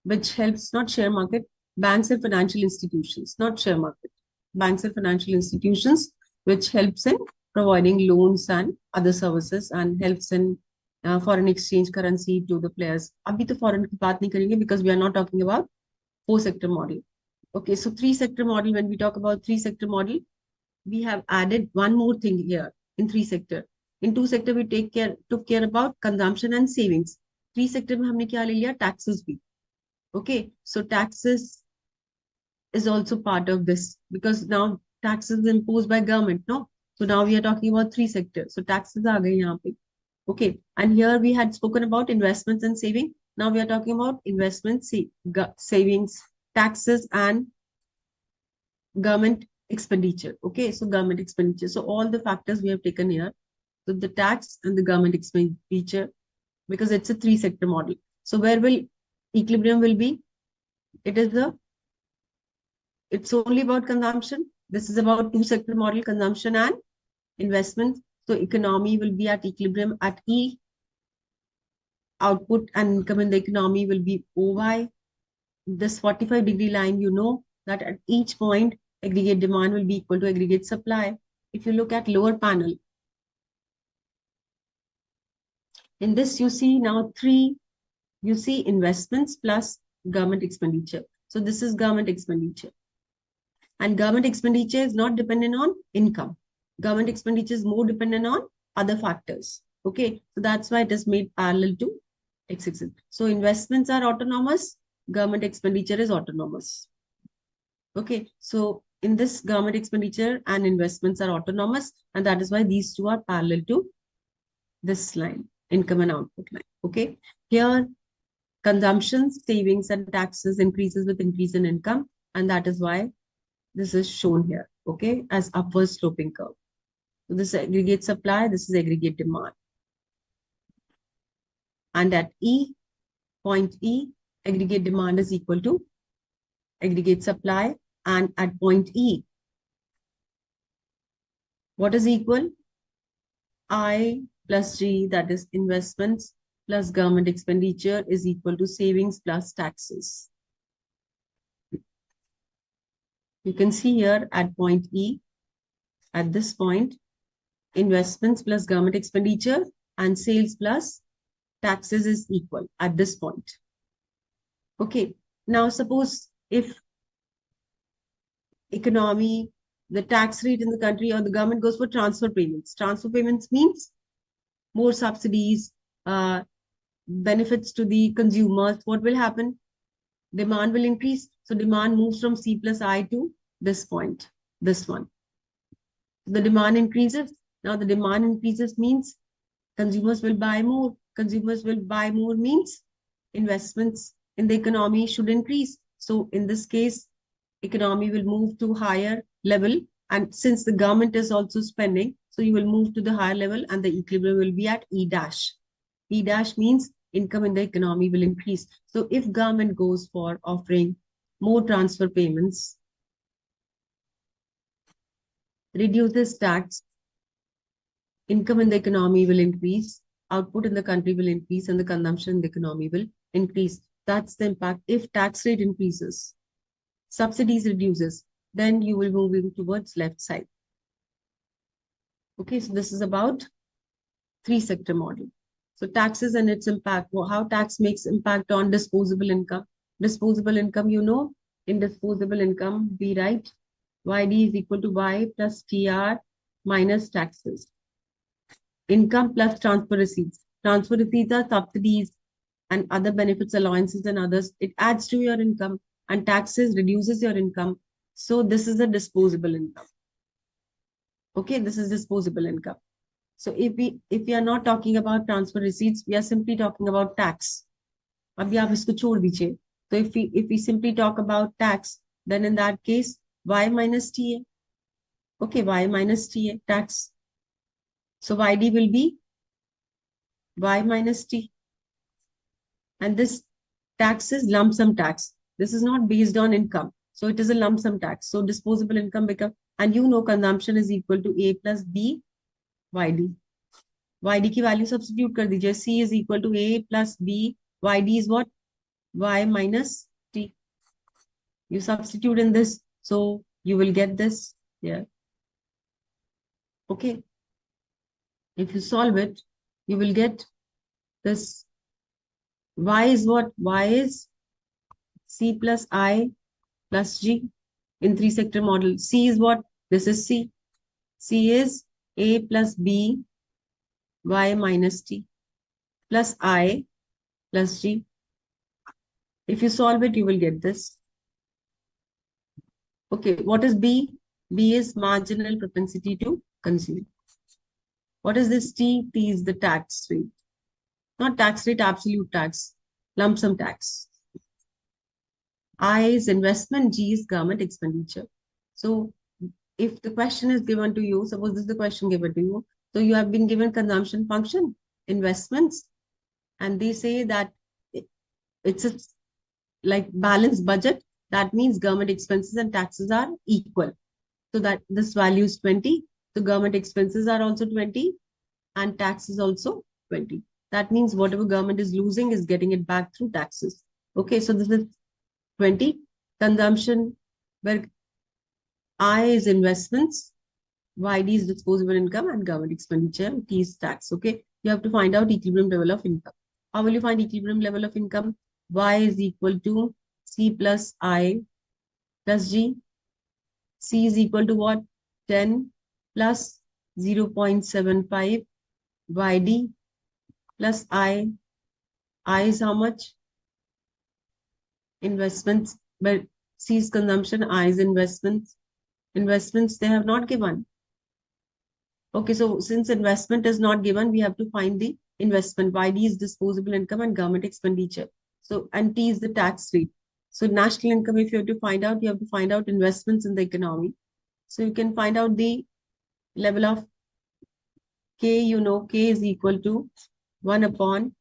which helps not share market, banks and financial institutions, not share market. Banks and financial institutions, which helps in providing loans and other services and helps in foreign exchange currency to the players. Abhi to foreign की बात नहीं करेंगे because we are not talking about four-sector model. Okay, so three-sector model, when we talk about three-sector model, we have added one more thing here in three-sector. In two-sector, we took care about consumption and savings. Three-sector में हमने क्या ले लिया? Taxes भी. Okay, so taxes is also part of this because now taxes is imposed by government, no? So now we are talking about three sectors. So taxes are gaye yahan pe. Okay, and here we had spoken about investments and saving. Now we are talking about investments, savings, taxes, and government expenditure. Okay, so government expenditure. So all the factors we have taken here. So the tax and the government expenditure, because it's a three-sector model. So where will equilibrium will be? It's only about consumption. This is about two-sector model, consumption and investment. So economy will be at equilibrium at E. Output and income in the economy will be OY. This 45-degree line, you know that at each point, aggregate demand will be equal to aggregate supply. If you look at lower panel, in this you see now you see investments plus government expenditure. So this is government expenditure. And government expenditure is not dependent on income. Government expenditure is more dependent on other factors. Okay, so that's why it is made parallel to x-axis. So investments are autonomous, government expenditure is autonomous. Okay, so in this government expenditure and investments are autonomous, and that is why these two are parallel to this line, income and output line. Okay, here consumption, savings, and taxes increases with increase in income, and that is why this is shown here, okay, as upward sloping curve. So this is aggregate supply, this is aggregate demand. And at point E, aggregate demand is equal to aggregate supply. And at point E, what is equal? I plus G, that is investments plus government expenditure, is equal to savings plus taxes. You can see here at point E, at this point, investments plus government expenditure and sales plus taxes is equal at this point. Okay, now suppose if economy, the tax rate in the country or the government goes for transfer payments. Transfer payments means more subsidies, benefits to the consumers. What will happen? Demand will increase. So demand moves from C plus I to this point, this one. The demand increases. Now the demand increases means consumers will buy more. Consumers will buy more means investments in the economy should increase. So in this case, economy will move to higher level. And since the government is also spending, so you will move to the higher level and the equilibrium will be at E dash. E dash means income in the economy will increase. So if government goes for offering more transfer payments, reduces tax, income in the economy will increase, output in the country will increase, and the consumption in the economy will increase. That's the impact. If tax rate increases, subsidies reduces, then you will move towards left side. Okay, so this is about three-sector model. So taxes and its impact, how tax makes impact on disposable income. Disposable income, you know, in disposable income, we write YD is equal to Y plus TR minus taxes. Income plus transfer receipts. Transfer receipts are subsidies and other benefits, allowances and others. It adds to your income, and taxes reduces your income. So this is a disposable income. Okay, this is disposable income. So if we are not talking about transfer receipts, we are simply talking about tax. Abhi aap isko chhod dijiye. So if we simply talk about tax, then in that case, Y minus TA. Okay, y minus t tax. So yd will be y minus t. And this tax is lump sum tax. This is not based on income. So it is a lump sum tax. So disposable income become, and you know consumption is equal to a plus b yd. yd की value substitute कर दीजिए. C is equal to a plus b. yd is what? Y minus t. You substitute in this. So you will get this here. Okay. If you solve it, you will get this. Y is what? Y is C plus I plus G in three sector model. C is what? This is C. C is A plus B Y minus T plus I plus G. If you solve it, you will get this. Okay, what is B? B is marginal propensity to consume. What is this T? T is the tax rate. Not tax rate, absolute tax, lump sum tax. I is investment, G is government expenditure. So if the question is given to you, suppose this is the question given to you, so you have been given consumption function, investments, and they say that it's a like balanced budget. That means government expenses and taxes are equal. So that this value is 20. So government expenses are also 20 and tax is also 20. That means whatever government is losing is getting it back through taxes. Okay, so this is 20. Consumption, where I is investments, YD is disposable income, and government expenditure, T is tax. Okay, you have to find out equilibrium level of income. How will you find equilibrium level of income? Y is equal to C plus I plus G. C is equal to what? 10 plus 0.75 YD plus I. I is how much? Investments, but C is consumption, I is investments. Investments, they have not given. Okay, so since investment is not given, we have to find the investment. YD is disposable income and government expenditure. So, and T is the tax rate. So national income, if you have to find out, you have to find out investments in the economy. So you can find out the level of K, you know, K is equal to 1 upon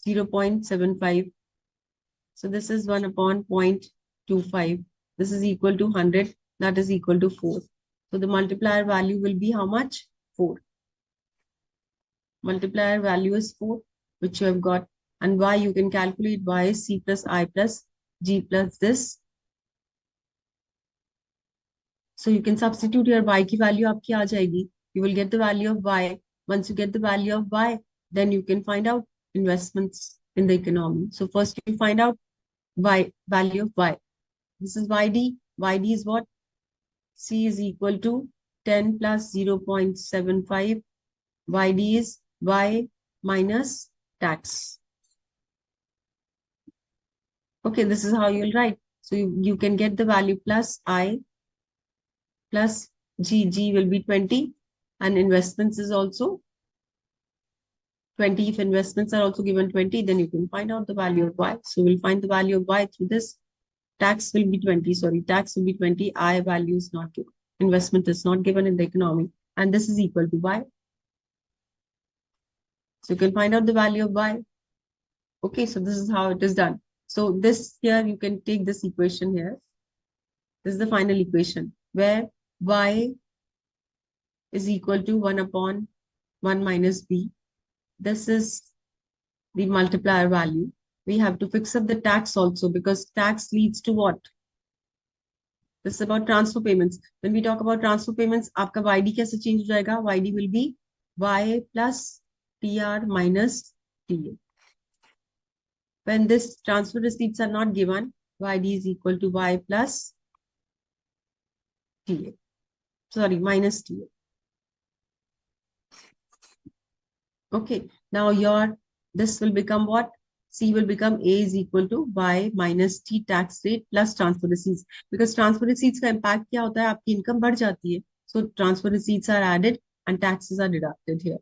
0.75. So this is 1 upon 0.25. This is equal to 100. That is equal to 4. So the multiplier value will be how much? 4. Multiplier value is 4, which you have got. And Y, you can calculate Y is C plus I plus G plus this. So you can substitute your Y की value आपकी आ जाएगी. You will get the value of Y. Once you get the value of Y, then you can find out investments in the economy. So first you find out Y, value of Y. This is YD. YD is what? C is equal to 10 plus 0.75. YD is Y minus tax. Okay, this is how you'll write. So you can get the value plus I plus G. G will be 20 and investments is also 20. If investments are also given 20, then you can find out the value of Y. So we'll find the value of Y through this. Tax will be 20, sorry, tax will be 20. I value is not given. Investment is not given in the economy. And this is equal to Y. So you can find out the value of Y. Okay, so this is how it is done. So this here, you can take this equation here. This is the final equation where Y is equal to 1 upon 1 minus B. This is the multiplier value. We have to fix up the tax also because tax leads to what? This is about transfer payments. When we talk about transfer payments, आपका YD कैसे change हो जाएगा? YD will be Y plus TR minus TA. When this transfer receipts are not given, YD is equal to Y plus TA. Sorry, minus TA. Okay, now this will become what? C will become A is equal to Y minus T tax rate plus transfer receipts. Because transfer receipts का impact क्या होता है? आपकी income बढ़ जाती है. So transfer receipts are added and taxes are deducted here.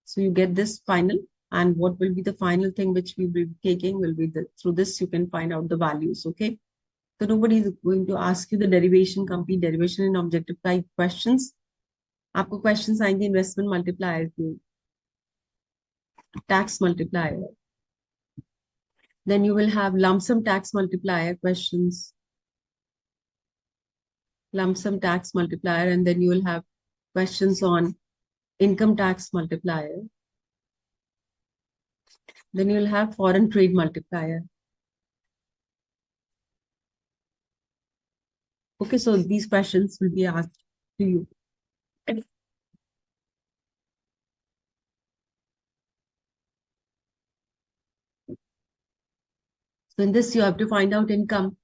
So you get this final, and what will be the final thing which we will be taking will be through this you can find out the values. Okay. So nobody is going to ask you the derivation, complete derivation in objective type questions. आपको questions आएंगे investment multiplier के, tax multiplier, then you will have lump sum tax multiplier questions, lump sum tax multiplier, and then you will have questions on income tax multiplier, then you will have foreign trade multiplier. Okay, so these questions will be asked to you. So in this, you have to find out income.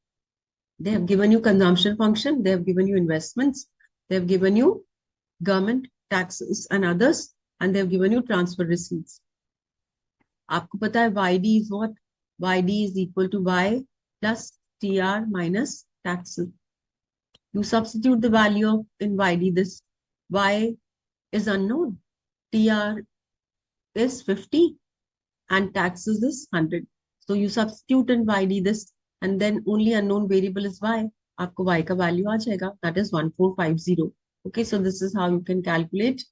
They have given you consumption function, they have given you investments, they have given you government taxes and others, and they have given you transfer receipts. आपको पता है YD is what? YD is equal to Y plus TR minus taxes. You substitute the value of in YD. This Y is unknown. TR is 50 and taxes is 100. So you substitute in YD this, and then only unknown variable is Y. आपको Y का value आ जाएगा. That is 1450. Okay, so this is how you can calculate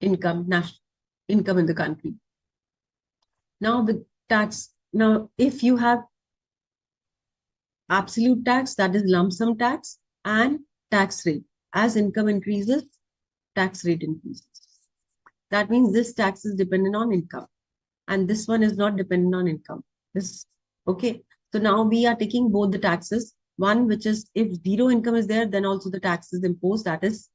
income, national income in the country. Now with tax, now if you have absolute tax, that is lump sum tax, and tax rate. As income increases, tax rate increases. That means this tax is dependent on income, and this one is not dependent on income. This, okay. So now we are taking both the taxes. One, which is if zero income is there, then also the tax is imposed, that is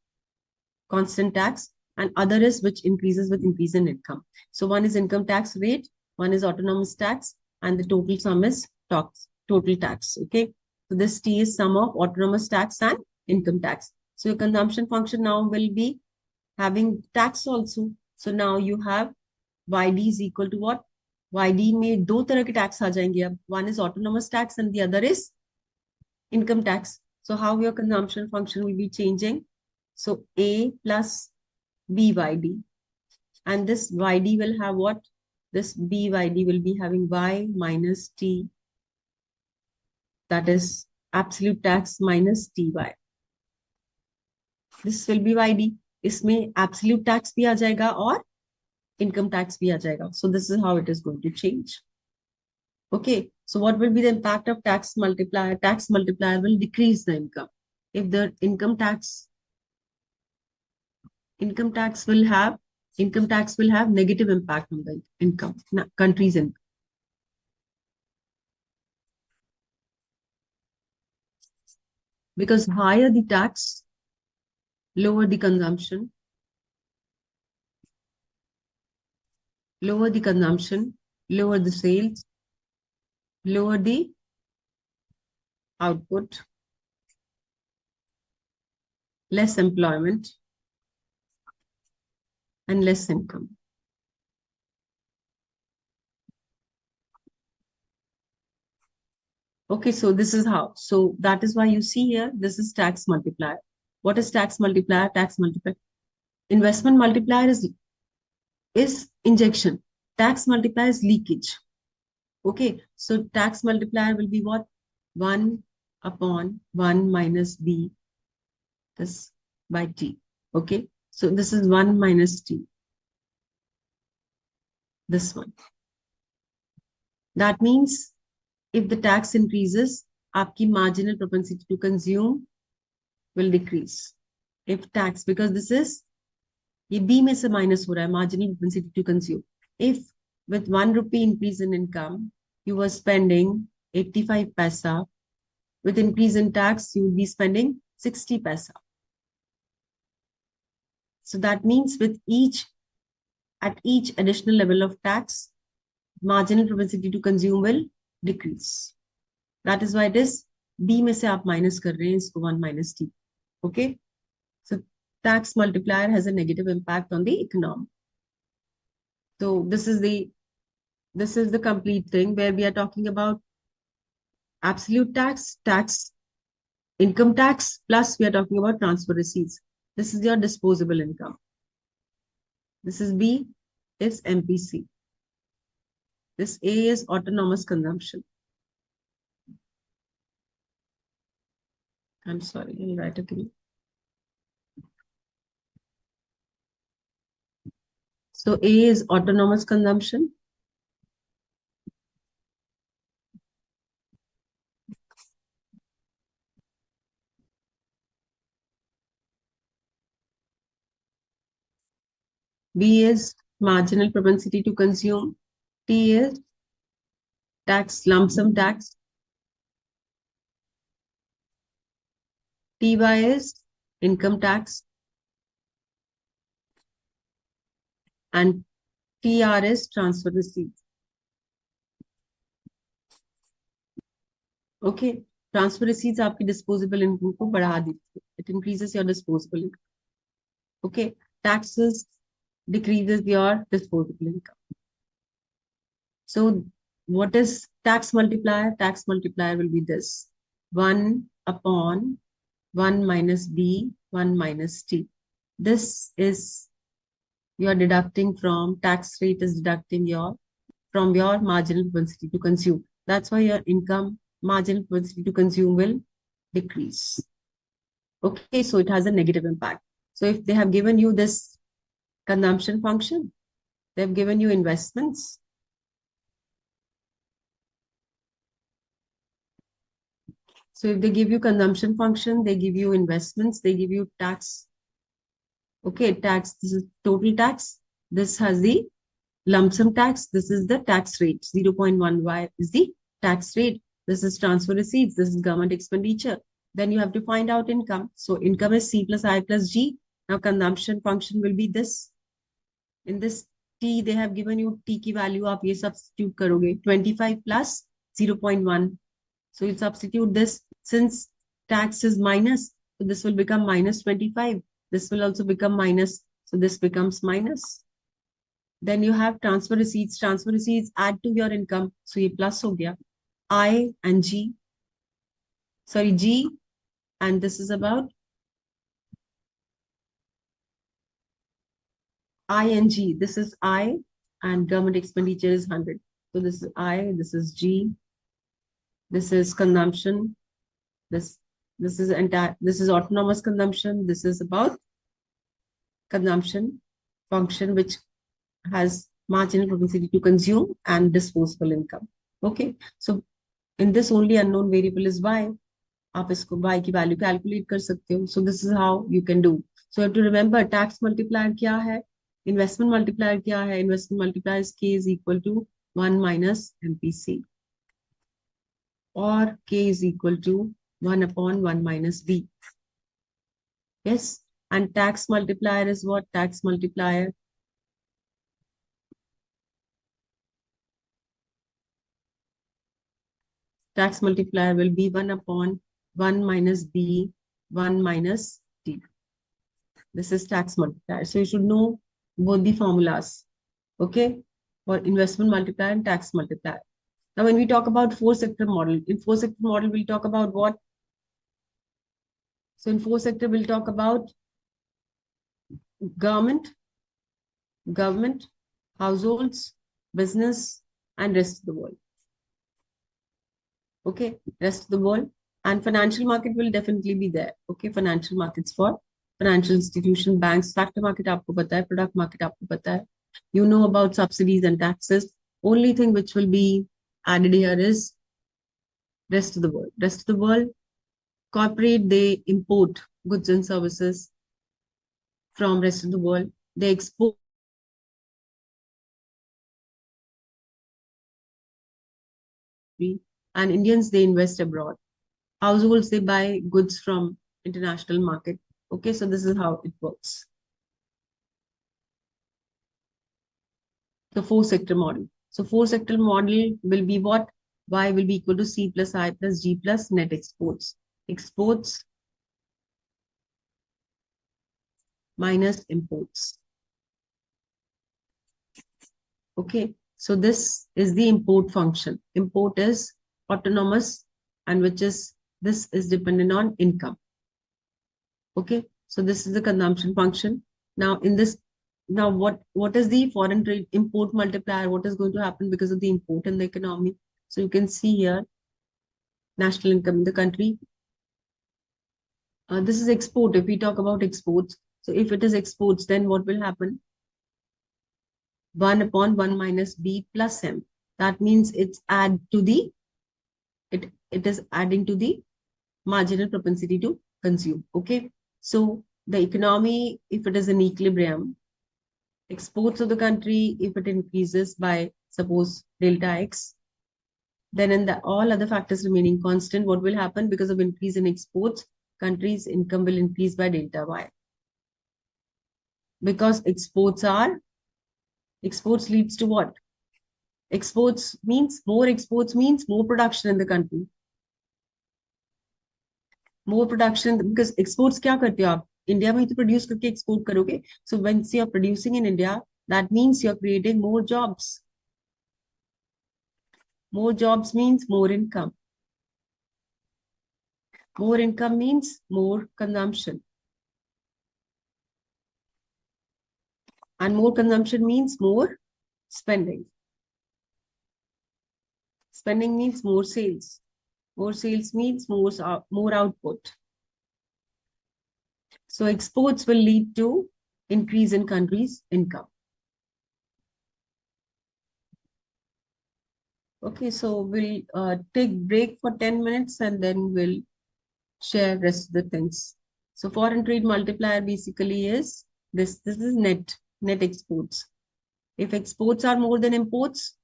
constant tax, and other is which increases with increase in income. So one is income tax rate, one is autonomous tax, and the total sum is total tax. Okay. So this T is sum of autonomous tax and income tax. So your consumption function now will be having tax also. So now you have YD is equal to what? YD में दो तरह के tax आ जाएंगे अब. One is autonomous tax and the other is income tax. So how your consumption function will be changing? So A plus BYD. And this YD will have what? This BYD will be having Y minus T. That is absolute tax minus TY. This will be YD. इसमें absolute tax भी आ जाएगा और income tax भी आ जाएगा. So this is how it is going to change. Okay. So what will be the impact of tax multiplier? Tax multiplier will decrease the income. If the income tax will have negative impact on the income, country's income. Because higher the tax, lower the consumption, lower the sales, lower the output, less employment, and less income. Okay, so this is how. So that is why you see here, this is tax multiplier. What is tax multiplier? Tax multiplier. Investment multiplier is injection. Tax multiplier is leakage. Okay, so tax multiplier will be what? 1 upon 1 minus B, this by T. Okay, so this is 1 minus T. This one. That means if the tax increases, आपकी marginal propensity to consume will decrease. If tax, because this is, ये B में से minus हो रहा है, marginal propensity to consume. If with 1 rupee increase in income, you were spending 85 paisa, with increase in tax, you will be spending 60 paisa. So that means at each additional level of tax, marginal propensity to consume will decrease. That is why it is B में से आप minus कर रहे हैं इसको 1 minus T. Okay. So tax multiplier has a negative impact on the economy. So this is the complete thing where we are talking about absolute tax, income tax, plus we are talking about transfer receipts. This is your disposable income. This is B, is MPC. This A is autonomous consumption. I'm sorry, I'll write again. So A is autonomous consumption. B is marginal propensity to consume. T is tax, lump sum tax. TY is income tax. And TR is transfer receipts. Okay. Transfer receipts आपकी disposable income को बढ़ा देती है. It increases your disposable income. Okay. Taxes decreases your disposable income. So what is tax multiplier? Tax multiplier will be this. 1 upon 1 minus B, 1 minus T. This is you're deducting from tax rate is deducting from your marginal propensity to consume. That's why your income marginal propensity to consume will decrease. Okay, so it has a negative impact. So if they have given you this consumption function, they've given you investments. So if they give you consumption function, they give you investments, they give you tax. Okay, tax, this is total tax. This has the lump sum tax. This is the tax rate. 0.1y is the tax rate. This is transfer receipts. This is government expenditure. Then you have to find out income. So income is C plus I plus G. Now consumption function will be this. In this T, they have given you T की value. आप ये substitute करोगे. 25 plus 0.1. So you substitute this. Since tax is minus, so this will become minus 25. This will also become minus. So this becomes minus. Then you have transfer receipts. Transfer receipts add to your income. So ये plus हो गया. I and G. Sorry, G. And this is about I and G. This is I and government expenditure is 100. So this is I, this is G. This is consumption. This is entire. This is autonomous consumption. This is about consumption function, which has marginal propensity to consume and disposable income. Okay. So in this only unknown variable is y. आप इसको y की value calculate कर सकते हो. So this is how you can do. So you have to remember tax multiplier क्या है, investment multiplier क्या है. Investment multiplier is k is equal to 1 minus MPC. Or k is equal to 1 upon 1 minus b. Yes. And tax multiplier is what? Tax multiplier. Tax multiplier will be 1 upon 1 minus b, 1 minus t. This is tax multiplier. So you should know both the formulas. Okay. For investment multiplier and tax multiplier. Now, when we talk about four-sector model, in four-sector model, we'll talk about what? So in four-sector, we'll talk about government, households, business, and rest of the world. Okay, rest of the world. And financial market will definitely be there. Okay, financial markets for financial institution, banks, factor market आपको पता है, product market आपको पता है. You know about subsidies and taxes. Only thing which will be added here is rest of the world. Rest of the world, corporate, they import goods and services from rest of the world. They export and Indians, they invest abroad. Households, they buy goods from international market. Okay, so this is how it works. The four-sector model. So four-sector model will be what? Y will be equal to C plus I plus G plus net exports. Exports minus imports. Okay, so this is the import function. Import is autonomous and this is dependent on income. Okay, so this is the consumption function. Now in this, now what is the foreign trade import multiplier? What is going to happen because of the import in the economy? So you can see here, national income in the country. This is export. If we talk about exports, so if it is exports, then what will happen? 1 upon 1 minus b plus m. That means it is adding to the marginal propensity to consume. Okay. So the economy, if it is in equilibrium, exports of the country, if it increases by suppose delta x, then in the all other factors remaining constant, what will happen because of increase in exports, country's income will increase by delta y. Because exports leads to what? Exports means more production in the country. More production because exports क्या करते हो आप? India में तो produce करके export करोगे. So when you are producing in India, that means you are creating more jobs. More jobs means more income. More income means more consumption. And more consumption means more spending. Spending means more sales. More sales means more output. So exports will lead to increase in country's income. Okay, so we'll take break for 10 minutes and then we'll share rest of the things. So foreign trade multiplier basically is this is net exports. If exports are more than imports,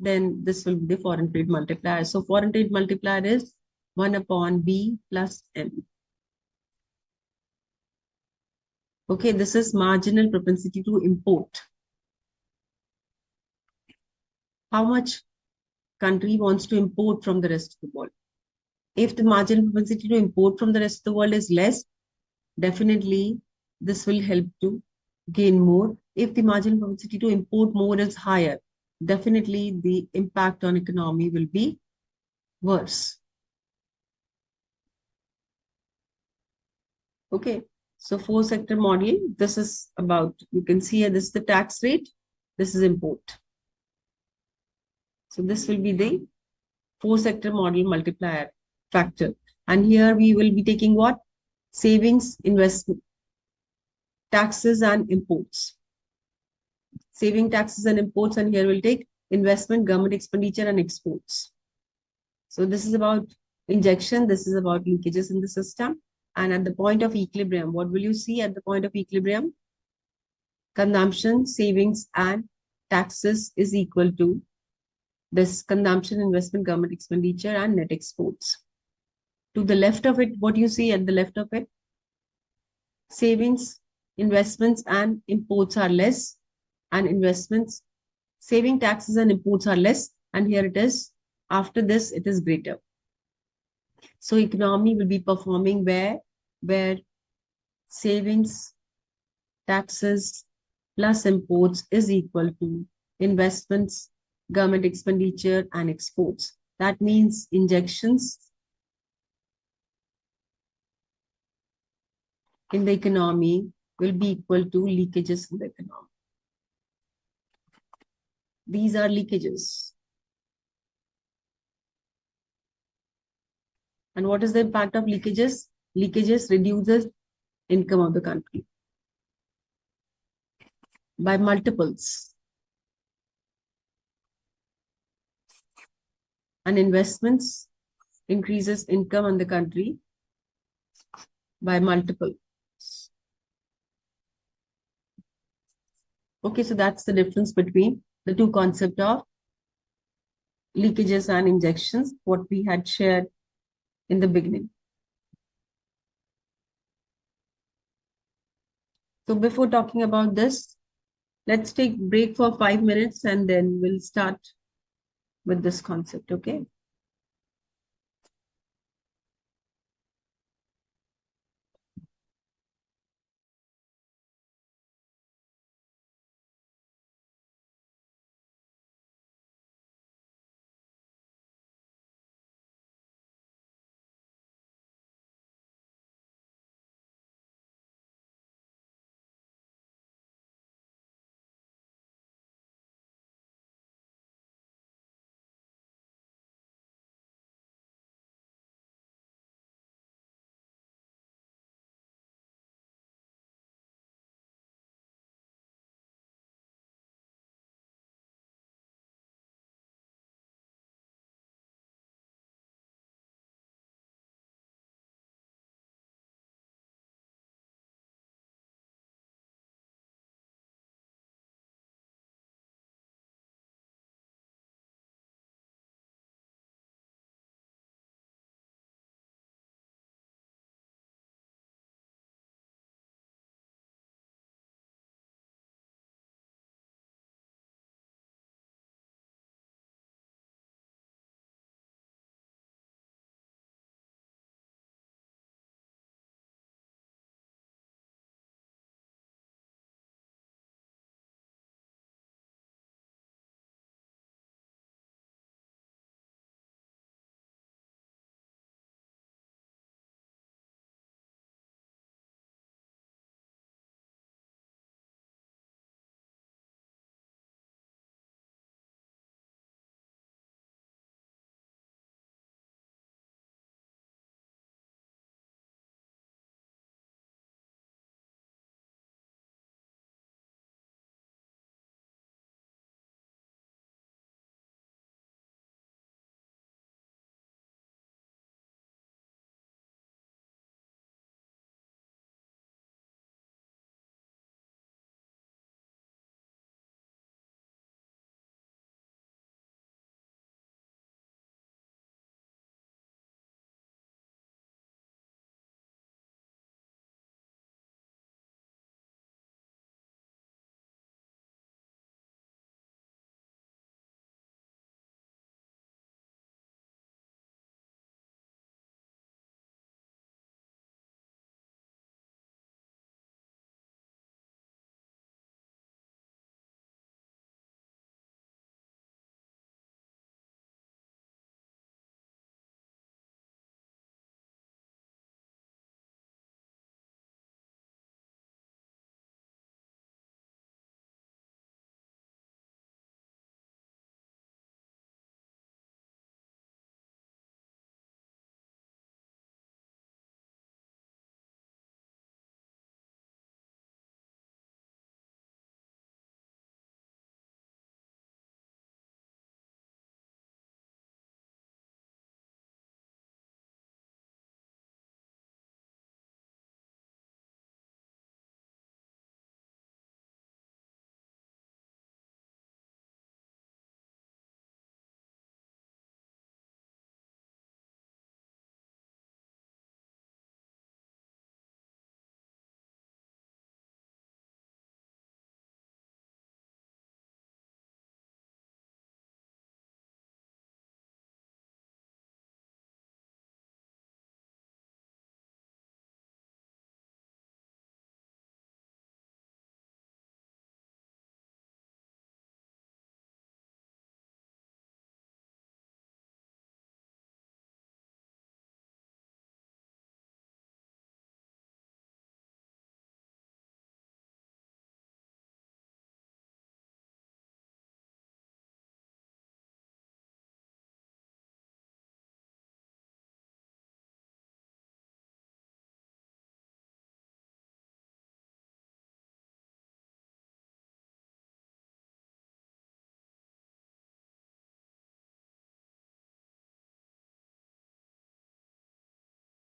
then this will be the foreign trade multiplier. So foreign trade multiplier is 1 upon b plus m. Okay, this is marginal propensity to import. How much country wants to import from the rest of the world? If the marginal propensity to import from the rest of the world is less, definitely this will help to gain more. If the marginal propensity to import more is higher, definitely the impact on economy will be worse. Okay, so four sector model, this is about, you can see here, this is the tax rate, this is import. So this will be the four sector model multiplier factor. And here we will be taking what? Savings, investment, taxes and imports. Saving, taxes and imports, and here we'll take investment, government expenditure and exports. So this is about injection, this is about leakages in the system. And at the point of equilibrium, what will you see at the point of equilibrium? Consumption, savings and taxes is equal to this consumption, investment, government expenditure and net exports. To the left of it, what you see at the left of it? Savings, investments and imports are less, and investments, saving, taxes and imports are less, and here it is, after this it is greater. So economy will be performing where savings, taxes plus imports is equal to investments, government expenditure and exports. That means injections in the economy will be equal to leakages in the economy. These are leakages. And what is the impact of leakages? Leakages reduces income of the country by multiples. And investments increases income in the country by multiples. Okay, so that's the difference between the two concepts of leakages and injections, what we had shared in the beginning. So before talking about this, let's take break for 5 minutes and then we'll start with this concept, okay?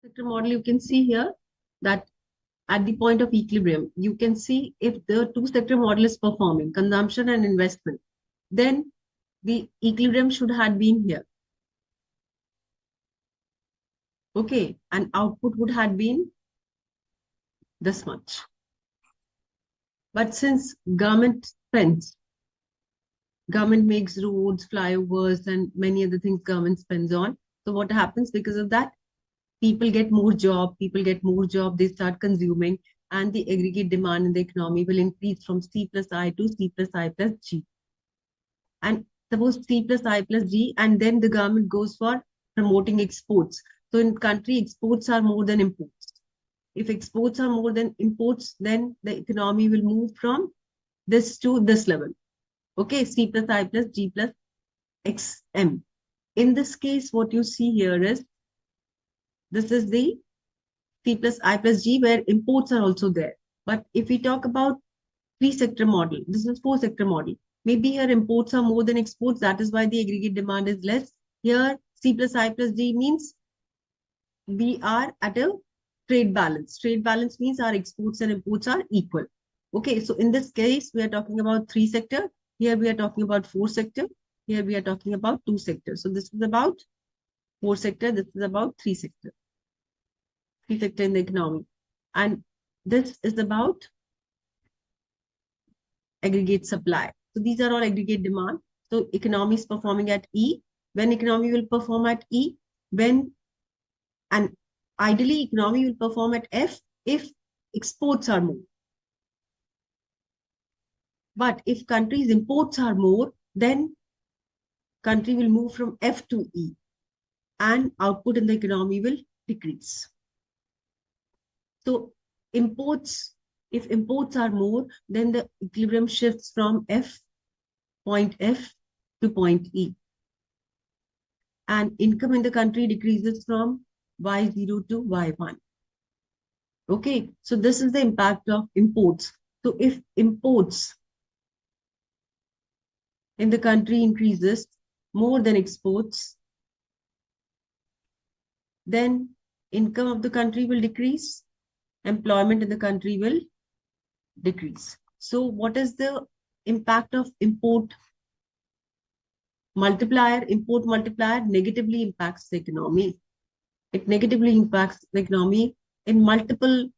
Sector model, you can see here that at the point of equilibrium, you can see if the two-sector model is performing, consumption and investment, then the equilibrium should have been here. Okay, and output would have been this much. But since government spends, government makes roads, flyovers, and many other things government spends on. So what happens because of that? People get more job, they start consuming, and the aggregate demand in the economy will increase from C plus I to C plus I plus G. And suppose C plus I plus G, and then the government goes for promoting exports. So in country, exports are more than imports. If exports are more than imports, then the economy will move from this to this level. Okay, C plus I plus G plus XM. In this case, what you see here is, this is the C plus I plus G where imports are also there. But if we talk about three-sector model, this is four-sector model. Maybe here imports are more than exports. That is why the aggregate demand is less. Here, C plus I plus G means we are at a trade balance. Trade balance means our exports and imports are equal. Okay, so in this case, we are talking about three-sector. Here we are talking about four-sector. Here we are talking about two-sector. So this is about four-sector. This is about three-sector. Three-sector in the economy. And this is about aggregate supply. So these are all aggregate demand. So economy is performing at E. When economy will perform at E? When, and ideally economy will perform at F if exports are more. But if country's imports are more, then country will move from F to E and output in the economy will decrease. So imports, if imports are more, then the equilibrium shifts from point F to point E. And income in the country decreases from Y0 to Y1. Okay, so this is the impact of imports. So if imports in the country increases more than exports, then income of the country will decrease, employment in the country will decrease. So what is the impact of import multiplier? Import multiplier negatively impacts the economy. It negatively impacts the economy at multiple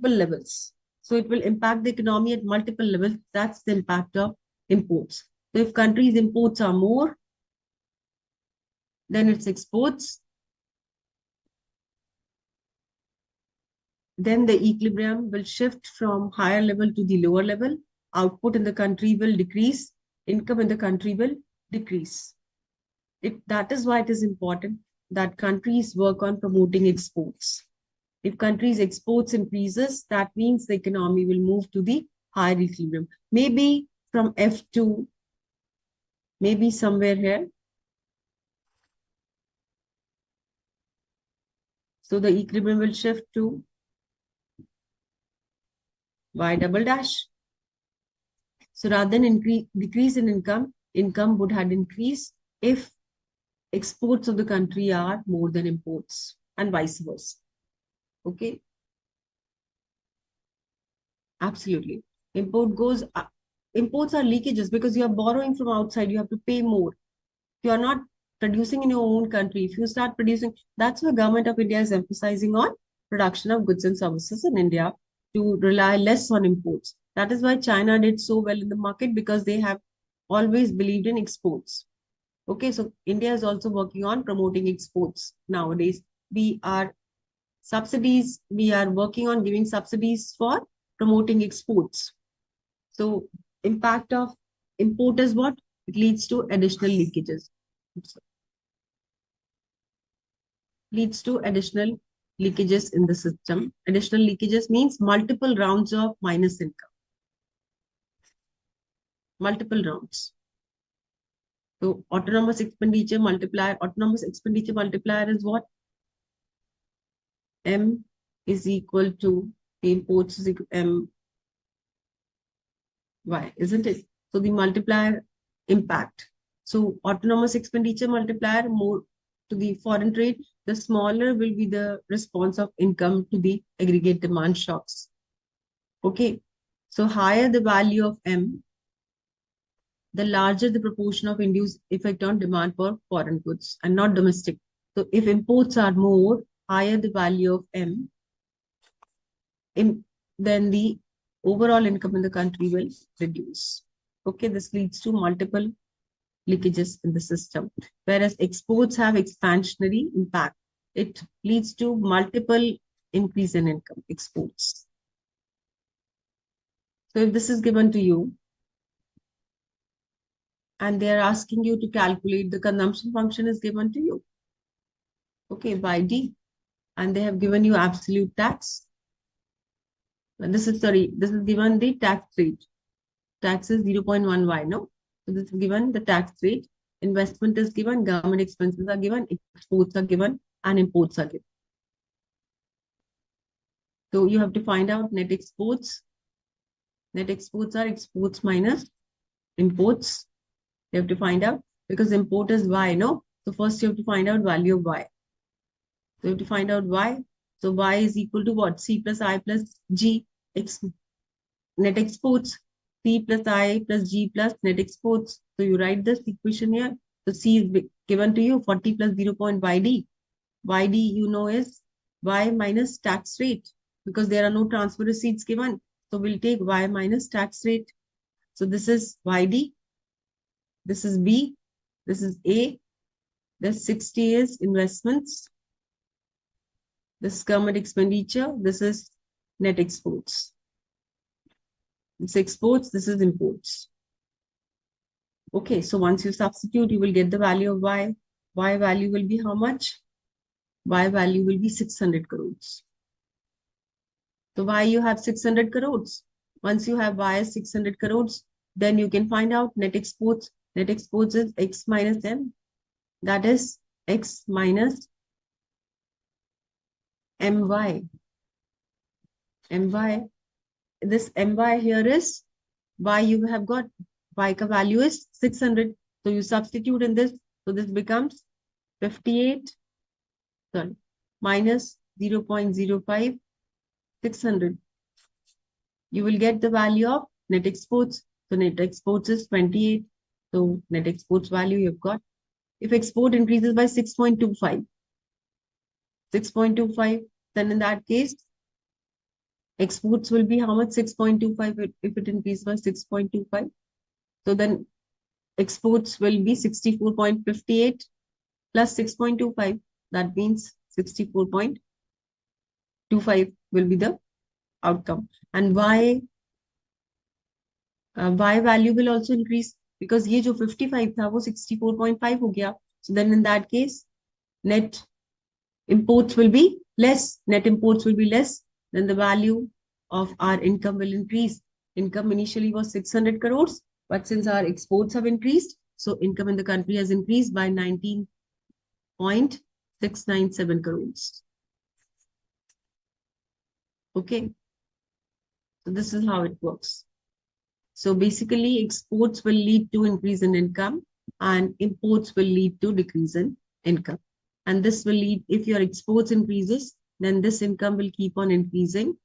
levels. So it will impact the economy at multiple levels. That's the impact of imports. So if countries' imports are more than its exports, then the equilibrium will shift from higher level to the lower level. Output in the country will decrease. Income in the country will decrease. That is why it is important that countries work on promoting exports. If countries' exports increases, that means the economy will move to the higher equilibrium. Maybe from F2, maybe somewhere here. So the equilibrium will shift to Y double dash. So rather than decrease in income, income would have increased if exports of the country are more than imports and vice versa. Okay. Absolutely. Imports are leakages because you are borrowing from outside. You have to pay more. You are not producing in your own country. If you start producing, that's why government of India is emphasizing on production of goods and services in India to rely less on imports. That is why China did so well in the market because they have always believed in exports. Okay, so India is also working on promoting exports nowadays. We are working on giving subsidies for promoting exports. So impact of import is what? It leads to additional leakages. Leads to additional leakages in the system. Additional leakages means multiple rounds of minus income. Multiple rounds. So autonomous expenditure multiplier is what? M is equal to the imports is equal to M Y, isn't it? So the multiplier impact. So autonomous expenditure multiplier more to the foreign trade, the smaller will be the response of income to the aggregate demand shocks. Okay, so higher the value of M, the larger the proportion of induced effect on demand for foreign goods and not domestic. So if imports are more, higher the value of M, then the overall income in the country will reduce. Okay, this leads to multiple leakages in the system. Whereas exports have expansionary impact. It leads to multiple increase in income, exports. So if this is given to you, and they are asking you to calculate the consumption function is given to you. Okay, by D. And they have given you absolute tax. And this is given the tax rate. Tax is 0.1y, no? So this is given the tax rate. Investment is given, government expenses are given, exports are given, and imports are given. So you have to find out net exports. Net exports are exports minus imports. You have to find out because import is Y, no? So first you have to find out value of Y. So you have to find out Y. So Y is equal to what? C plus I plus G. Net exports. C plus I plus G plus net exports. So you write this equation here. So C is given to you 40 plus 0.YD. YD you know is Y minus tax rate because there are no transfer receipts given. So we'll take Y minus tax rate. So this is YD. This is B. This is A. This 60 is investments. This is government expenditure. This is net exports. This exports. This is imports. Okay, so once you substitute, you will get the value of Y. Y value will be how much? Y value will be 600 crores. So why you have 600 crores? Once you have Y 600 crores, then you can find out net exports. Net exports is X minus M. That is X minus MY. MY. This MY here is Y you have got. Y ka value is 600. So you substitute in this. So this becomes 58. Sorry. Minus 0.05. 600. You will get the value of net exports. So net exports is 28. So net exports value you've got. If export increases by 6.25, then in that case, exports will be how much? 6.25 if it increases by 6.25. So then exports will be 64.58 plus 6.25. That means 64.25 will be the outcome. And Y value will also increase because ये जो 55 था वो 64.5 हो गया. So then in that case, net imports will be less. Net imports will be less. Then the value of our income will increase. Income initially was 600 crores, but since our exports have increased, so income in the country has increased by 19.697 crores. Okay. So this is how it works. So basically, exports will lead to increase in income and imports will lead to decrease in income. And this will lead, if your exports increases, then this income will keep on increasing.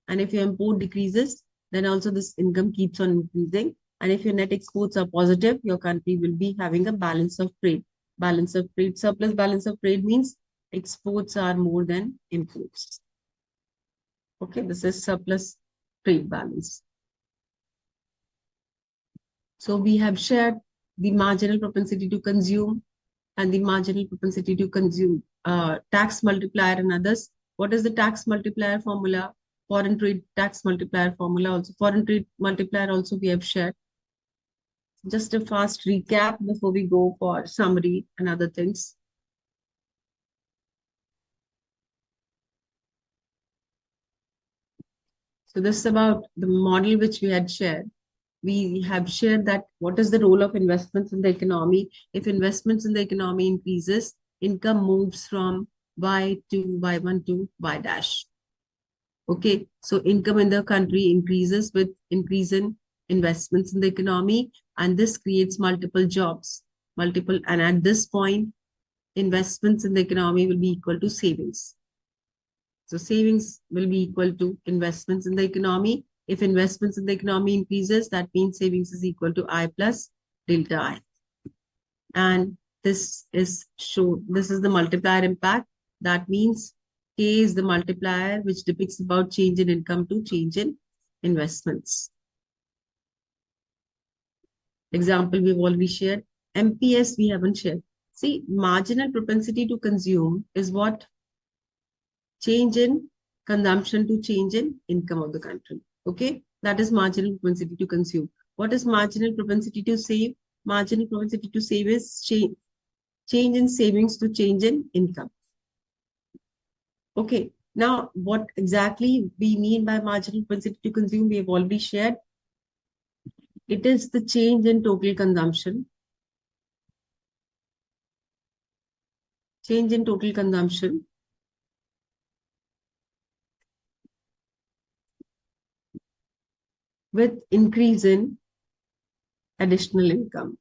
And if your import decreases, then also this income keeps on increasing. And if your net exports are positive, your country will be having a balance of trade. Balance of trade, surplus balance of trade means exports are more than imports. Okay, this is surplus trade balance. So we have shared the marginal propensity to consume and the marginal propensity to consume, tax multiplier and others. What is the tax multiplier formula? Foreign trade tax multiplier formula also. Foreign trade multiplier also we have shared. Just a fast recap before we go for summary and other things. So this is about the model which we had shared. We have shared that what is the role of investments in the economy. If investments in the economy increases, income moves from Y to Y1 to Y dash. Okay, so income in the country increases with increase in investments in the economy, and this creates multiple jobs. And at this point, investments in the economy will be equal to savings. So savings will be equal to investments in the economy. If investments in the economy increases, that means savings is equal to I plus delta I. And this is the multiplier impact. That means K is the multiplier which depicts about change in income to change in investments. Example we've already shared. MPS we haven't shared. See, marginal propensity to consume is what? Change in consumption to change in income of the country. Okay, that is marginal propensity to consume. What is marginal propensity to save? Marginal propensity to save is change in savings to change in income. Okay, now what exactly we mean by marginal propensity to consume, we have already shared. It is the change in total consumption. Change in total consumption with increase in additional income.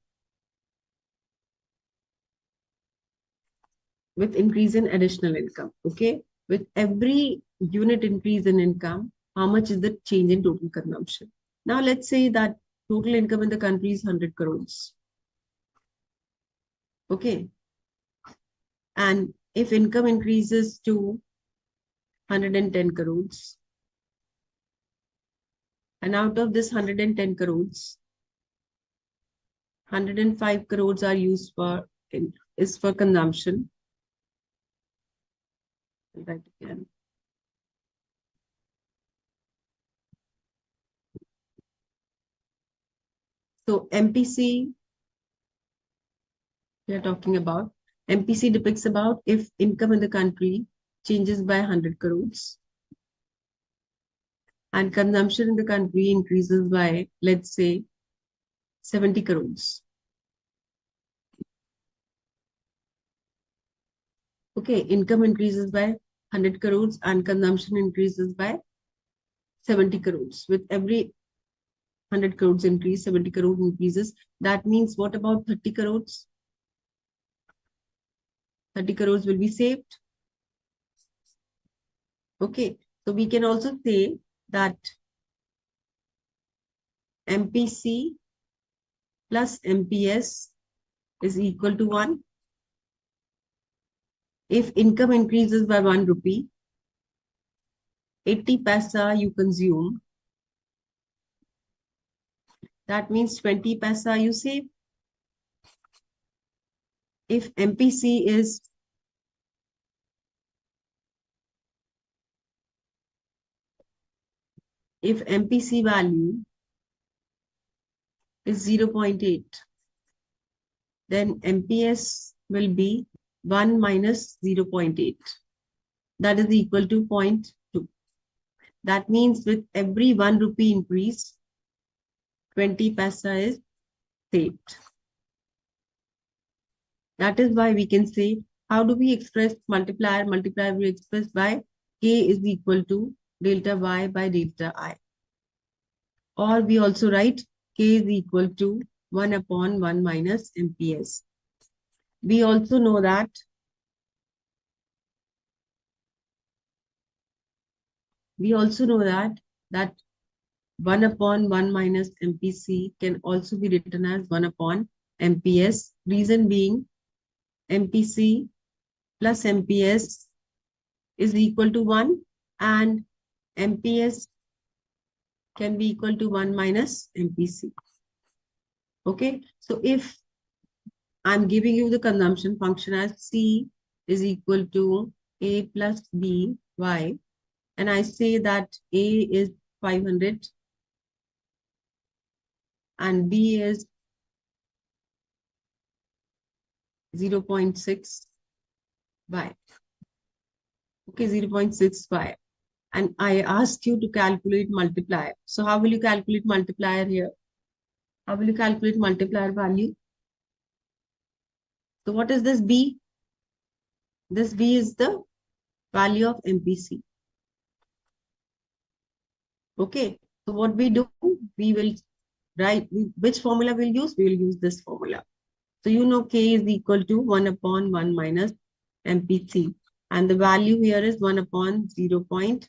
With increase in additional income. Okay, with every unit increase in income, how much is the change in total consumption? Now let's say that total income in the country is 100 crores. Okay, and if income increases to 110 crores, and out of this 110 crores, 105 crores are used for consumption. Right again. So MPC, we are talking about. MPC depicts about if income in the country changes by 100 crores and consumption in the country increases by, let's say, 70 crores. Okay, income increases by 100 crores and consumption increases by 70 crores. With every 100 crores increase, 70 crores increases. That means what about 30 crores? 30 crores will be saved. Okay, so we can also say that MPC plus MPS is equal to 1. If income increases by 1 rupee, 80 paisa you consume. That means 20 paisa you save. If MPC is value is 0.8, then MPS will be 1 minus 0.8. That is equal to 0.2. That means with every 1 rupee increase, 20 paisa is saved. That is why we can say, how do we express multiplier? Multiplier we express by K is equal to delta Y by delta I. Or we also write K is equal to 1 upon 1 minus MPS. We also know that that 1 upon 1 minus MPC can also be written as 1 upon MPS. Reason being, MPC plus MPS is equal to 1 and MPS can be equal to 1 minus MPC. Okay, so if I'm giving you the consumption function as C is equal to A plus B Y, and I say that A is 500 and B is 0.6 Y. Okay, 0.6 Y. And I asked you to calculate multiplier. So how will you calculate multiplier here? How will you calculate multiplier value? So what is this B? This B is the value of MPC. Okay, so what we do, we will write, which formula we'll use? We will use this formula. So you know K is equal to 1 upon 1 minus MPC. And the value here is 1 upon 0.6.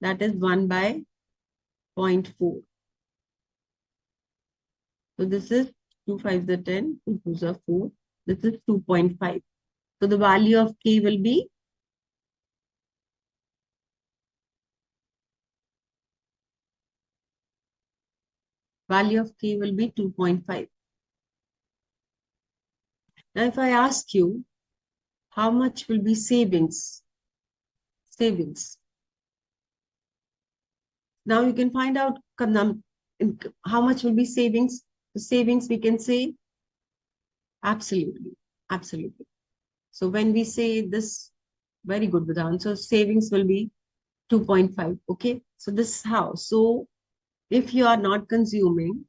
That is 1 by 0.4. So this is 2 5s are 10, 2 2s are 4. This is 2.5. So the value of K will be value of K will be 2.5. Now if I ask you how much will be savings? Now you can find out how much will be savings. The savings we can say absolutely, absolutely. So when we say this, very good with the answer, savings will be 2.5. Okay, so this is how. So if you are not consuming,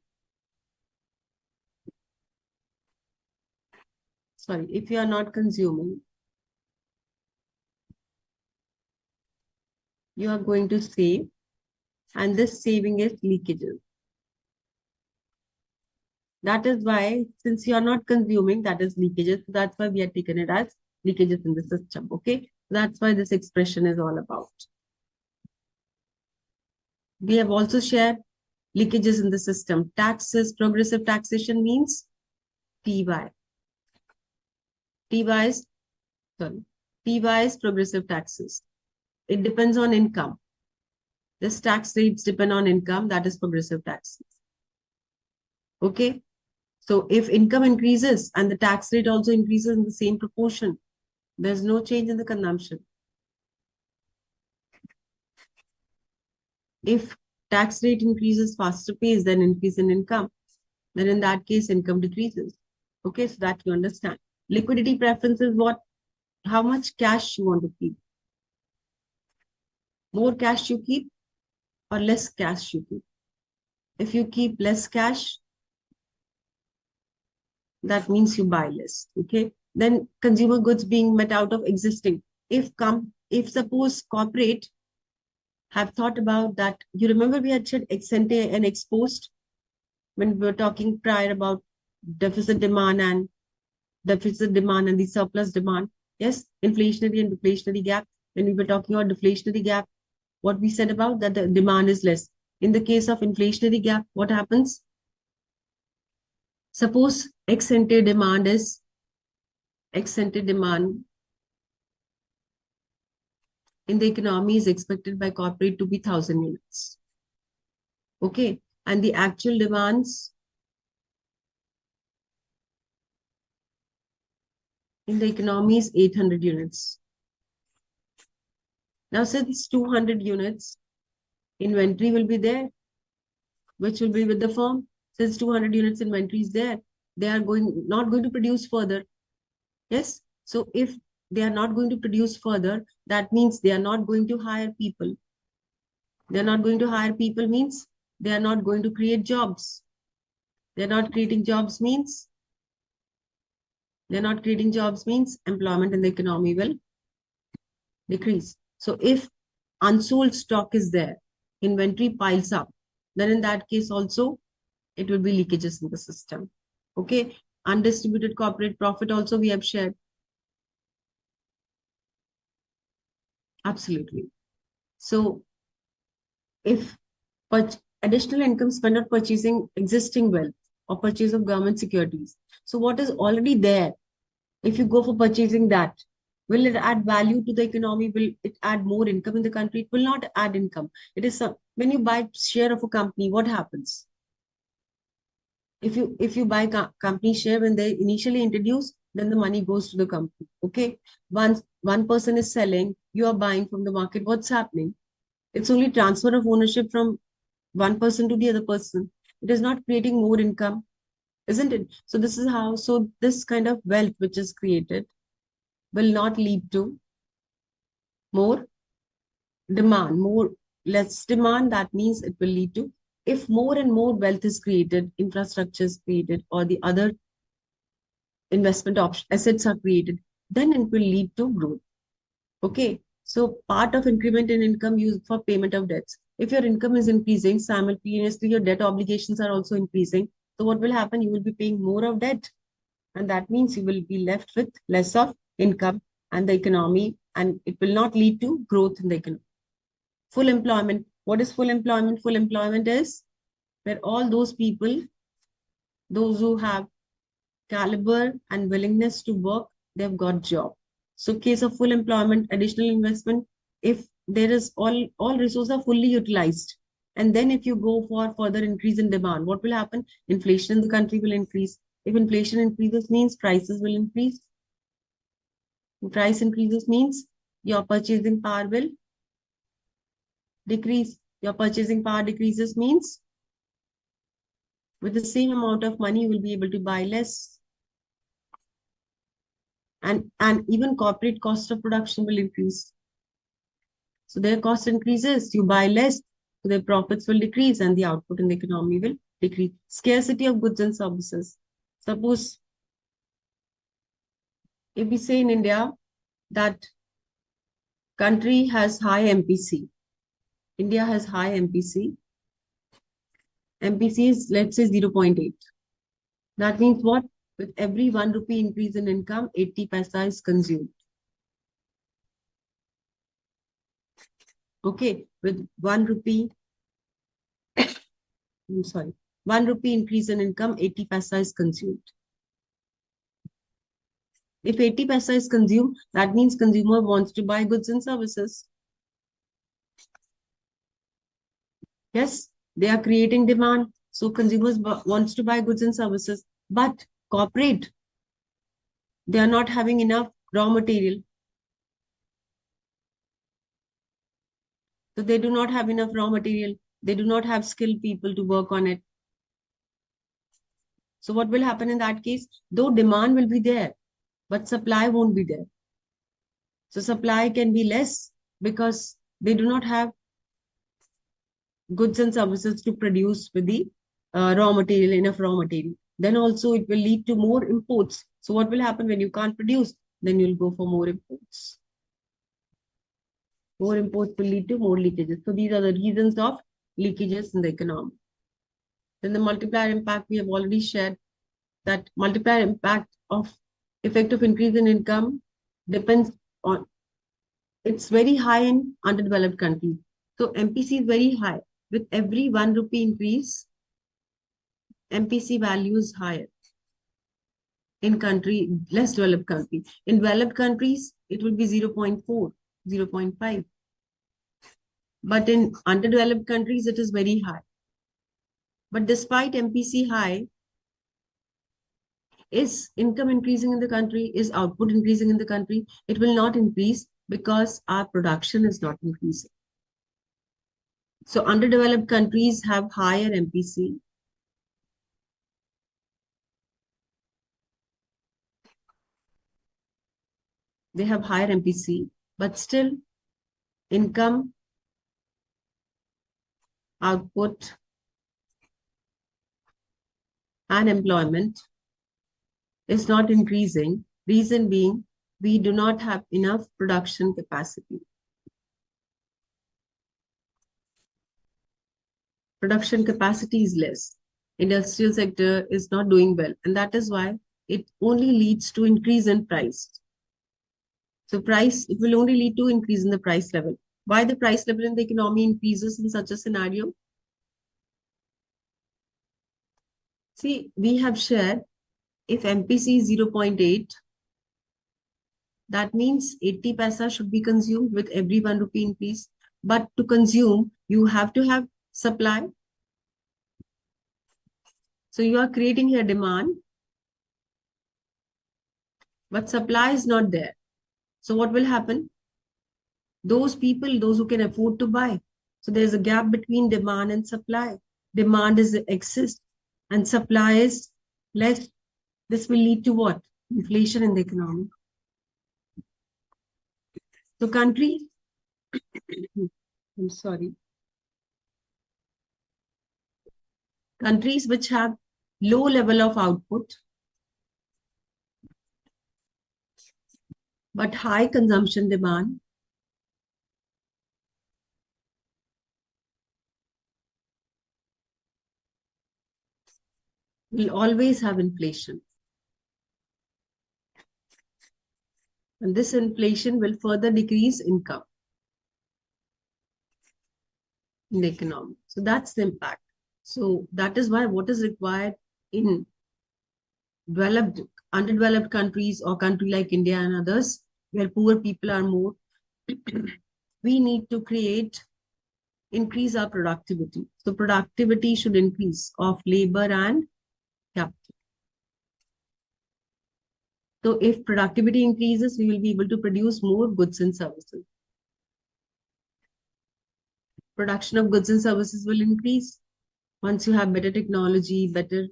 if you are not consuming, you are going to save, and this saving is leakages. That is why, since you are not consuming, that is leakages. That's why we are taking it as leakages in the system. Okay, that's why this expression is all about. We have also shared leakages in the system. Taxes, progressive taxation means PY. PY is progressive taxes. It depends on income. This tax rates depend on income, that is progressive taxes. Okay. So if income increases and the tax rate also increases in the same proportion, there's no change in the consumption. If tax rate increases faster pace than increase in income, then in that case, income decreases. Okay, so that you understand. Liquidity preference is what? How much cash you want to keep. More cash you keep or less cash you keep. If you keep less cash, that means you buy less. Okay. Then consumer goods being met out of existing. If suppose corporate have thought about that, you remember we had said ex ante and ex post when we were talking prior about deficit demand and the surplus demand. Yes, inflationary and deflationary gap. When we were talking about deflationary gap, what we said about that the demand is less. In the case of inflationary gap, what happens? Suppose ex ante demand in the economy is expected by corporate to be 1,000 units. Okay, and the actual demands in the economy is 800 units. Now, since 200 units, inventory will be there, which will be with the firm. Since 200 units inventory is there, they are not going to produce further. Yes. So if they are not going to produce further, that means they are not going to hire people. They are not going to hire people means they are not going to create jobs. They're not creating jobs means employment in the economy will decrease. So if unsold stock is there, inventory piles up, then in that case also it will be leakages in the system. Okay. Undistributed corporate profit also we have shared. Absolutely. So if additional income spent on purchasing existing wealth or purchase of government securities. So what is already there, if you go for purchasing that, will it add value to the economy? Will it add more income in the country? It will not add income. It is when you buy share of a company, what happens? If you buy company share when they initially introduce, then the money goes to the company. Okay. Once one person is selling, you are buying from the market. What's happening? It's only transfer of ownership from one person to the other person. It is not creating more income, isn't it? So this is how, so this kind of wealth which is created will not lead to more demand, less demand. That means it will lead to, if more and more wealth is created, infrastructure is created, or the other investment assets are created, then it will lead to growth. Okay. So part of increment in income used for payment of debts. If your income is increasing, simultaneously your debt obligations are also increasing. So what will happen? You will be paying more of debt. And that means you will be left with less of income and the economy, and it will not lead to growth in the economy. Full employment. What is full employment? Full employment is where all those people, those who have caliber and willingness to work, they've got job. So case of full employment, additional investment, if there is all resources are fully utilized. And then if you go for further increase in demand, what will happen? Inflation in the country will increase. If inflation increases means prices will increase. Price increases means your purchasing power will decrease. Your purchasing power decreases means with the same amount of money, you will be able to buy less. And even corporate cost of production will increase. So their cost increases, you buy less, so their profits will decrease and the output in the economy will decrease. Scarcity of goods and services. Suppose if we say in India that country has high MPC, India has high MPC, MPC is let's say 0.8. That means what? With every 1 rupee increase in income, 80 paisa is consumed. Okay, with 1 rupee, I'm sorry, 1 rupee increase in income, 80 paisa is consumed. If 80 paisa is consumed, that means consumer wants to buy goods and services. Yes, they are creating demand. So consumers wants to buy goods and services. But corporate, they are not having enough raw material. So they do not have enough raw material. They do not have skilled people to work on it. So what will happen in that case? Though demand will be there, but supply won't be there. So supply can be less because they do not have goods and services to produce with the raw material, enough raw material. Then also it will lead to more imports. So what will happen when you can't produce? Then you'll go for more imports. More imports will lead to more leakages. So these are the reasons of leakages in the economy. Then the multiplier impact we have already shared, that multiplier impact of effect of increase in income depends on, it's very high in underdeveloped countries. So MPC is very high. With every 1 rupee increase, MPC value is higher in less developed countries. In developed countries, it will be 0.4, 0.5. But in underdeveloped countries, it is very high. But despite MPC high, is income increasing in the country? Is output increasing in the country? It will not increase because our production is not increasing. So underdeveloped countries have higher MPC. They have higher MPC, but still income, output, and employment is not increasing. Reason being, we do not have enough production capacity. Production capacity is less. Industrial sector is not doing well, and that is why it only leads to increase in price. So it will only lead to increase in the price level. Why the price level in the economy increases in such a scenario? See, we have shared if MPC is 0.8, that means 80 paisa should be consumed with every 1 rupee increase. But to consume, you have to have supply. So you are creating here demand, but supply is not there. So what will happen? Those people, those who can afford to buy. So there's a gap between demand and supply. Demand is excess and supply is less. This will lead to what? Inflation in the economy. So countries, I'm sorry, countries which have low level of output but high consumption demand will always have inflation. And this inflation will further decrease income in the economy. So that's the impact. So that is why what is required in developed, underdeveloped countries or country like India and others, where poor people are more, we need to increase our productivity. So productivity should increase of labor and capital. So if productivity increases, we will be able to produce more goods and services. Production of goods and services will increase once you have better technology, better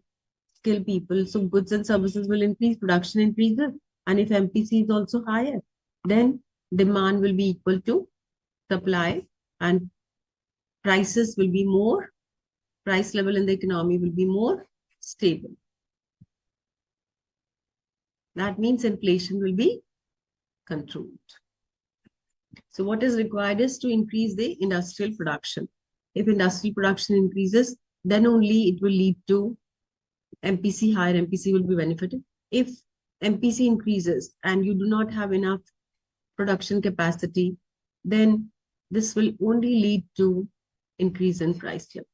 skilled people. So goods and services will increase, production increases. And if MPC is also higher, then demand will be equal to supply and prices will be more, price level in the economy will be more stable. That means inflation will be controlled. So what is required is to increase the industrial production. If industrial production increases, then only it will lead to MPC, higher MPC will be benefited. If MPC increases and you do not have enough production capacity, then this will only lead to increase in price level.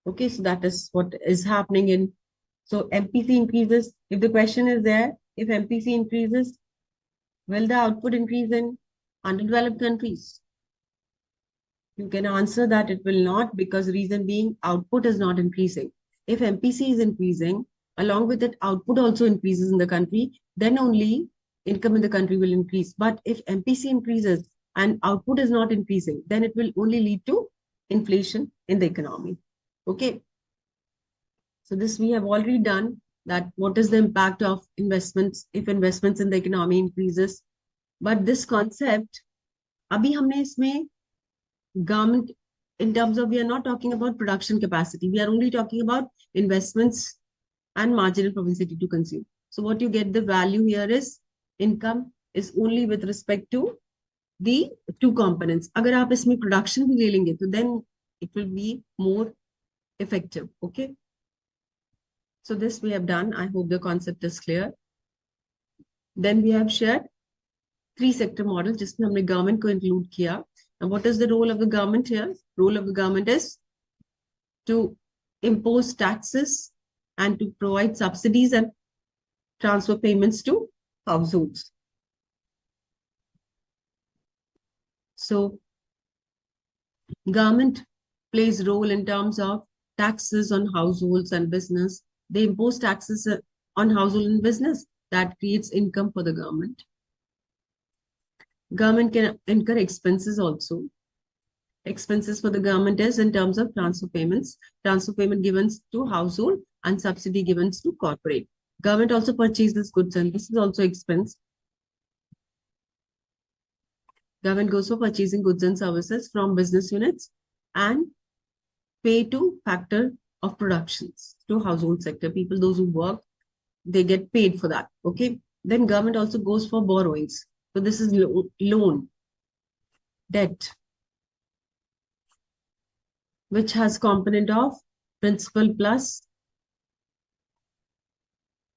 Okay, so that is what is happening in, so MPC increases. If the question is there, if MPC increases, will the output increase in underdeveloped countries? You can answer that it will not, because reason being output is not increasing. If MPC is increasing, along with that output also increases in the country, then only income in the country will increase. But if MPC increases and output is not increasing, then it will only lead to inflation in the economy. Okay. So this we have already done, that what is the impact of investments if investments in the economy increases. But this concept, abhi humne isme government, in terms of, we are not talking about production capacity. We are only talking about investments and marginal propensity to consume. So what you get the value here is income is only with respect to the two components. Agar aap isme production bhi le lenge, to then it will be more effective. Okay. So this we have done. I hope the concept is clear. Then we have shared three sector model, जिसमें हमने government को include किया. And what is the role of the government here? Role of the government is to impose taxes and to provide subsidies and transfer payments to households. So government plays role in terms of taxes on households and business. They impose taxes on household and business. That creates income for the government. Government can incur expenses also. Expenses for the government is in terms of transfer payments. Transfer payment given to household and subsidy given to corporate. Government also purchases goods and this is also expense. Government goes for purchasing goods and services from business units and pay to factor of productions to household sector. People, those who work, they get paid for that. Okay. Then government also goes for borrowings. So this is loan, debt, which has component of principal plus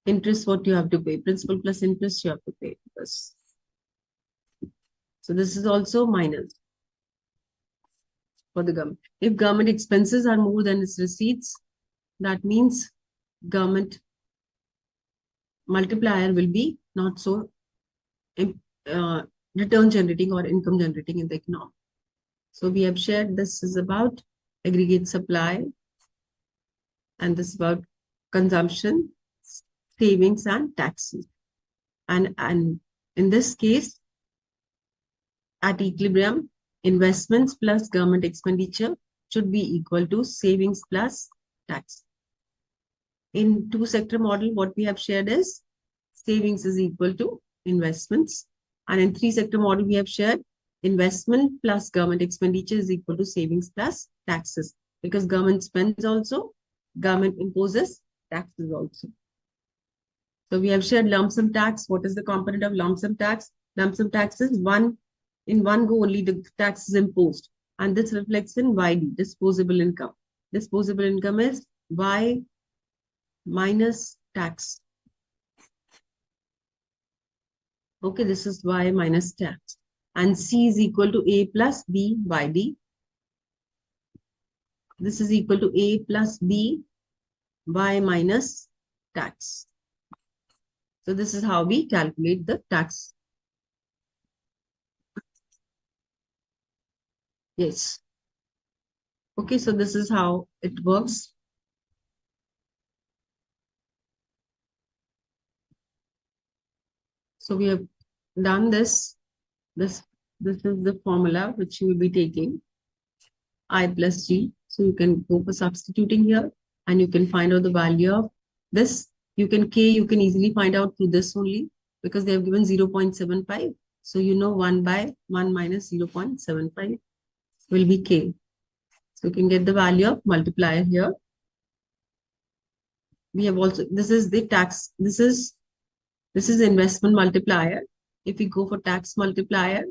interest, what you have to pay. Principal plus interest you have to pay. So this is also minus for the government. If government expenses are more than its receipts, that means government multiplier will be not so return generating or income generating in the economy. So we have shared this is about aggregate supply and this is about consumption, savings and taxes. And in this case, at equilibrium, investments plus government expenditure should be equal to savings plus tax. In two sector model, what we have shared is savings is equal to investments. And in three sector model, we have shared investment plus government expenditure is equal to savings plus taxes. Because government spends also, government imposes taxes also. So we have shared lump sum tax. What is the component of lump sum tax? Lump sum tax is in one go only the tax is imposed. And this reflects in YD, disposable income. Disposable income is Y minus tax. Okay, this is y minus tax. And C is equal to A plus B by D. This is equal to A plus B by minus tax. So this is how we calculate the tax. Yes. Okay, so this is how it works. So we have done this. This is the formula which you will be taking, I plus G. So you can go for substituting here and you can find out the value of this. You can easily find out through this only because they have given 0.75. So you know 1 by 1 minus 0.75 will be K. So you can get the value of multiplier here. We have also, this is the tax, this is investment multiplier. If we go for tax multiplier,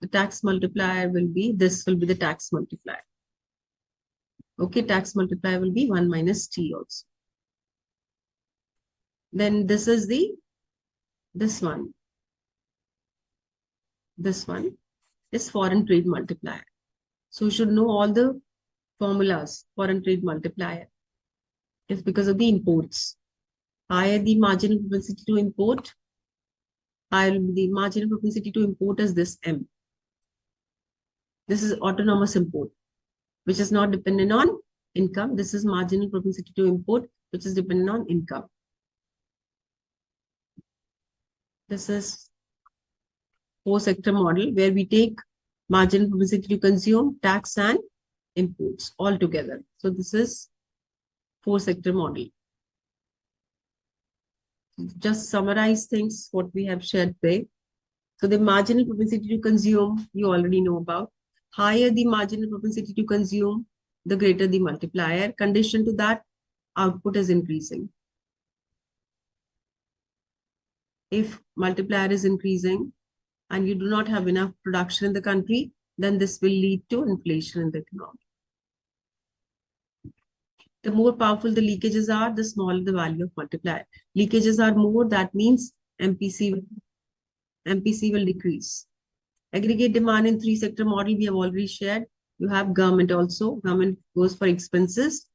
the tax multiplier will be, this will be the tax multiplier. Okay, tax multiplier will be 1 minus T also. Then this is this one is foreign trade multiplier. So you should know all the formulas. Foreign trade multiplier is because of the imports. Higher the marginal propensity to import, higher the marginal propensity to import is this M. This is autonomous import, which is not dependent on income. This is marginal propensity to import, which is dependent on income. This is four-sector model where we take marginal propensity to consume, tax, and imports all together. So this is four-sector model. Just summarize things, what we have shared today. So the marginal propensity to consume, you already know about. Higher the marginal propensity to consume, the greater the multiplier. Condition to that, output is increasing. If multiplier is increasing and you do not have enough production in the country, then this will lead to inflation in the economy. The more powerful the leakages are, the smaller the value of multiplier. Leakages are more, that means MPC will decrease. Aggregate demand in three-sector model, we have already shared. You have government also. Government goes for expenses.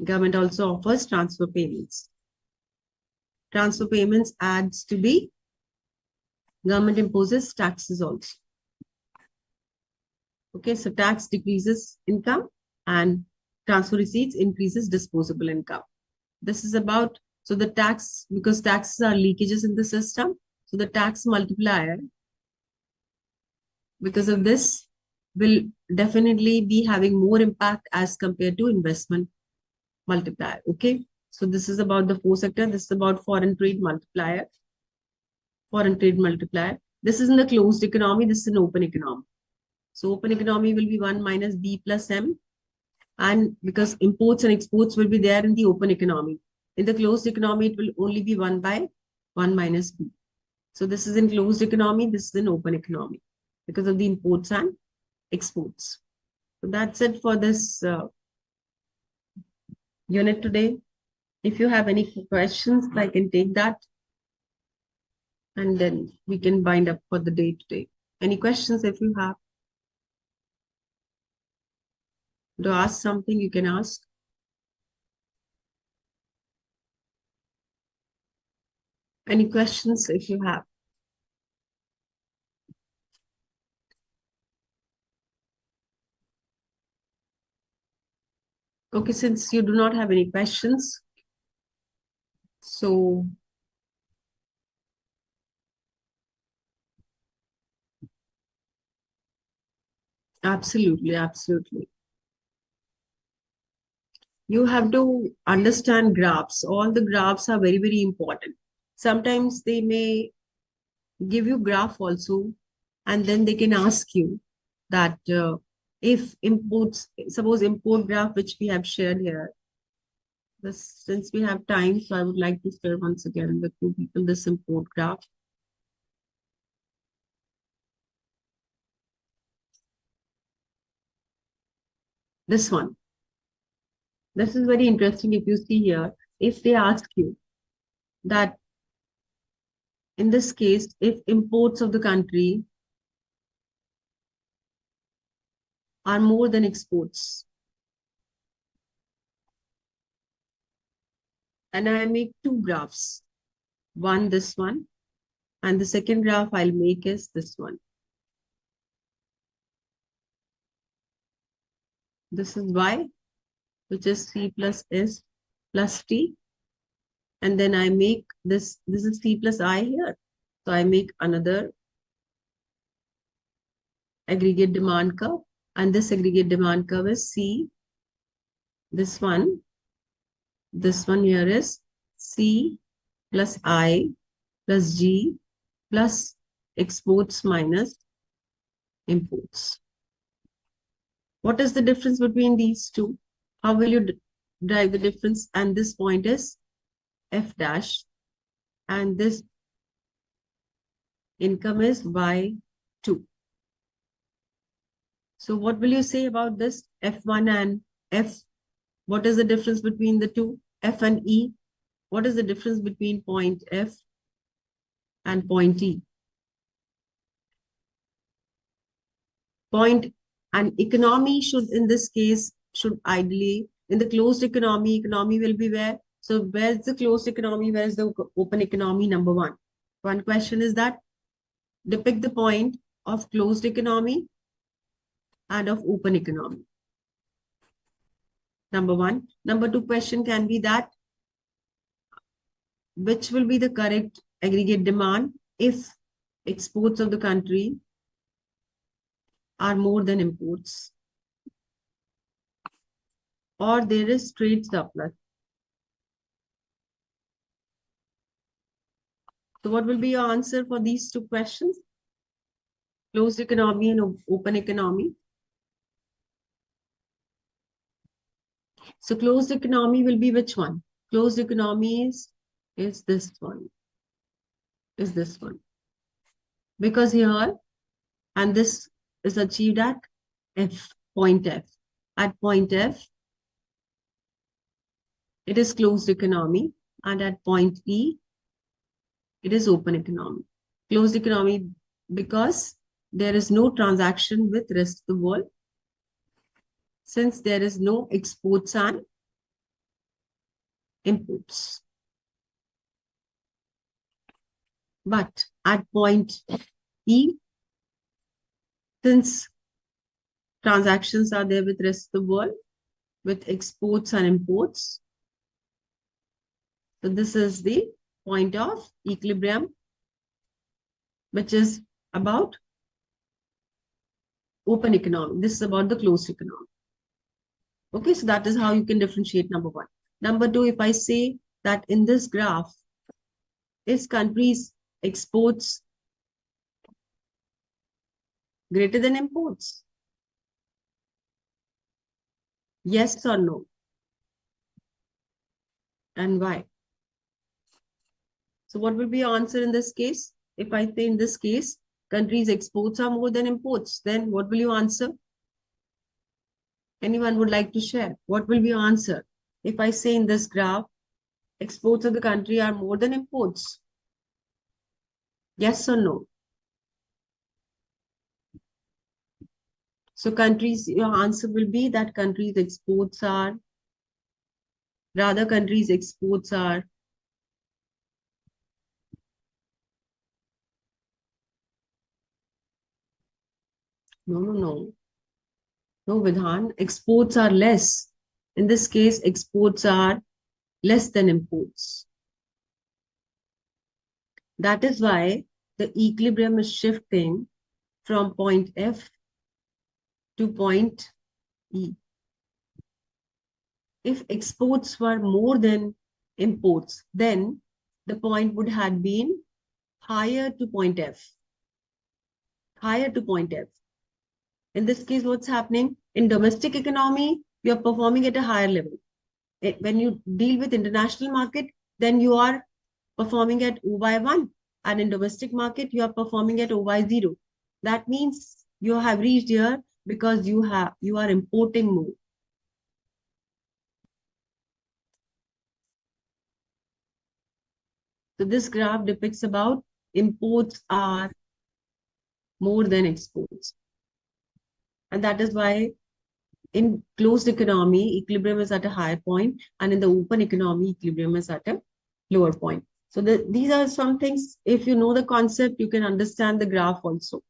Government also offers transfer payments. Transfer payments adds to the government imposes taxes also. Okay, so tax decreases income and transfer receipts increases disposable income. This is about, so the tax, because taxes are leakages in the system, so the tax multiplier, because of this, will definitely be having more impact as compared to investment multiplier. Okay, so this is about the four sector. This is about foreign trade multiplier. Foreign trade multiplier. This is in the closed economy. This is an open economy. So open economy will be 1 minus B plus M. And because imports and exports will be there in the open economy. In the closed economy, it will only be 1 by 1 minus B. So this is in closed economy. This is in open economy because of the imports and exports. So that's it for this unit today. If you have any questions, I can take that. And then we can bind up for the day today. Any questions if you have? To ask something, you can ask. Any questions if you have? Okay, since you do not have any questions, so absolutely, absolutely. You have to understand graphs. All the graphs are very, very important. Sometimes they may give you graph also, and then they can ask you that if imports, suppose import graph, which we have shared here. Since we have time, so I would like to share once again with you people this import graph. This one. This is very interesting. If you see here, if they ask you that in this case, if imports of the country are more than exports, and I make two graphs, one this one, and the second graph I'll make is this one. This is y, which is c plus s plus t, and then I make this is c plus I here. So I make another aggregate demand curve, and this aggregate demand curve is c. This one here is c plus I plus g plus exports minus imports. What is the difference between these two? How will you derive the difference? And this point is f dash, and this income is y2. So what will you say about this f1 and f? What is the difference between the two? F and E. What is the difference between point F and point E? Point and economy should, in this case, should ideally, in the closed economy will be where? So where's the closed economy? Where's the open economy? Number one. One question is that depict the point of closed economy and of open economy. Number one. Number two question can be that which will be the correct aggregate demand if exports of the country are more than imports, or there is trade surplus. So what will be your answer for these two questions? Closed economy and open economy. So closed economy will be which one? Closed economy is this one. Is this one. Because here, and this is achieved at F, point F. At point F, it is closed economy, and at point E, it is open economy. Closed economy because there is no transaction with rest of the world, since there is no exports and imports. But at point E, since transactions are there with rest of the world, with exports and imports, so this is the point of equilibrium, which is about open economy. This is about the closed economy. Okay, so that is how you can differentiate number one. Number two, if I say that in this graph, is countries' exports greater than imports? Yes or no? And why? So what will be your answer in this case? If I say in this case, countries' exports are more than imports, then what will you answer? Anyone would like to share? What will be your answer? If I say in this graph, exports of the country are more than imports? Yes or no? So countries, your answer will be that countries' exports are, countries' exports are no, Vidhan, exports are less. In this case, exports are less than imports. That is why the equilibrium is shifting from point F to point E. If exports were more than imports, then the point would have been higher to point F. Higher to point F. In this case, what's happening? In domestic economy, you're performing at a higher level. When you deal with international market, then you are performing at OY1. And in domestic market, you are performing at OY0. That means you have reached here because you are importing more. So this graph depicts about imports are more than exports. And that is why in closed economy, equilibrium is at a higher point, and in the open economy, equilibrium is at a lower point. So these are some things, if you know the concept, you can understand the graph also.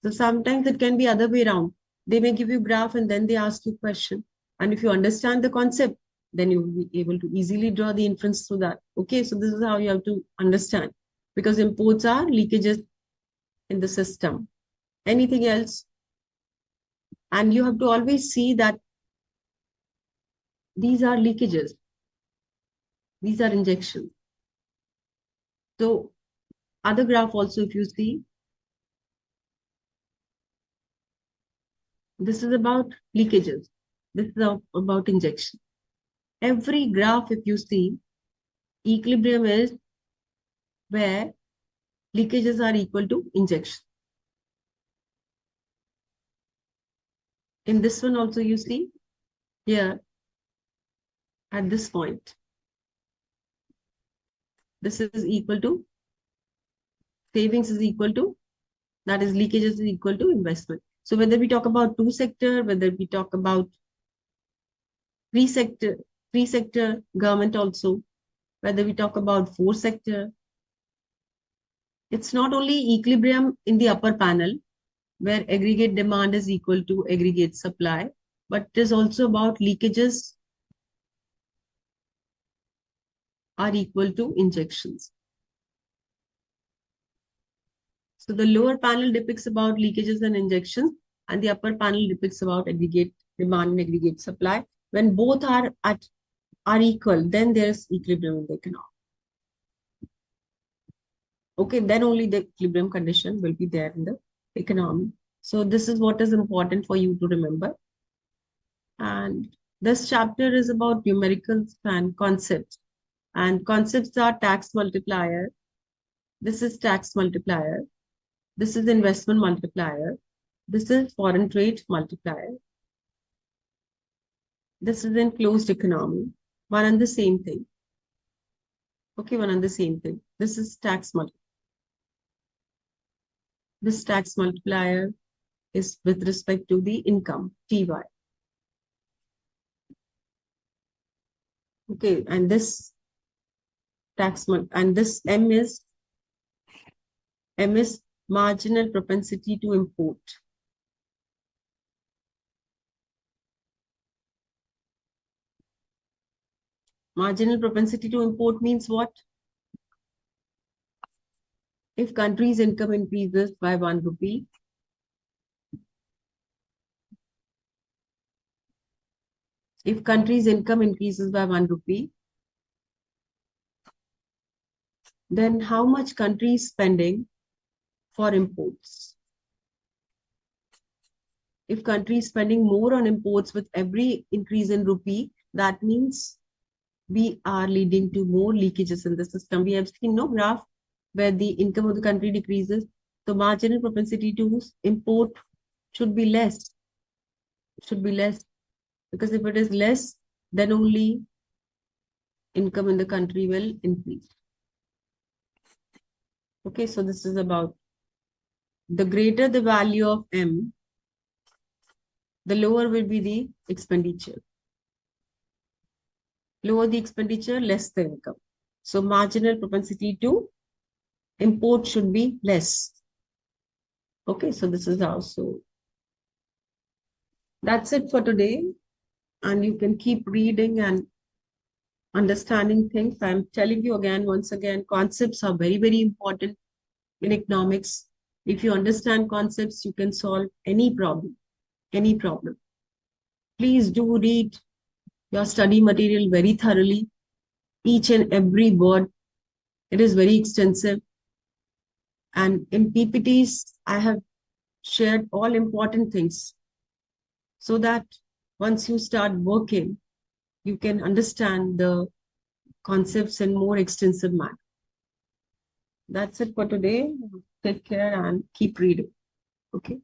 So sometimes it can be other way around. They may give you graph and then they ask you question. And if you understand the concept, then you will be able to easily draw the inference to that. Okay, so this is how you have to understand. Because imports are leakages in the system. Anything else? And you have to always see that these are leakages. These are injections. So other graph also, if you see, this is about leakages. This is about injection. Every graph, if you see, equilibrium is where leakages are equal to injection. In this one also, you see here at this point, this is equal to savings is equal to, that is leakages is equal to investment. So whether we talk about two sector, whether we talk about three sector government also, whether we talk about four sector, it's not only equilibrium in the upper panel where aggregate demand is equal to aggregate supply, but it is also about leakages are equal to injections. So the lower panel depicts about leakages and injections, and the upper panel depicts about aggregate demand and aggregate supply. When both are equal, then there's equilibrium in the economy. Okay, then only the equilibrium condition will be there in the economy. So this is what is important for you to remember. And this chapter is about numericals and concepts. And concepts are tax multiplier. This is tax multiplier. This is investment multiplier. This is foreign trade multiplier. This is in closed economy. One and the same thing. Okay, one and the same thing. This is tax multiplier. This tax multiplier is with respect to the income, TY. Okay, and this tax and this M is marginal propensity to import. Marginal propensity to import means what? If country's income increases by 1 rupee, if country's income increases by 1 rupee, then how much country is spending for imports? If country is spending more on imports with every increase in rupee, that means we are leading to more leakages in the system. We have seen no graph where the income of the country decreases. So marginal propensity to import should be less. Should be less. Because if it is less, then only income in the country will increase. Okay, so this is about the greater the value of M, the lower will be the expenditure. Lower the expenditure, less the income. So marginal propensity to import should be less. Okay, so this is how. So that's it for today. And you can keep reading and understanding things. I'm telling you again, once again, concepts are very, very important in economics. If you understand concepts, you can solve any problem. Any problem. Please do read your study material very thoroughly. Each and every word. It is very extensive. And in PPTs, I have shared all important things so that once you start working, you can understand the concepts in more extensive manner. That's it for today. Take care and keep reading. Okay.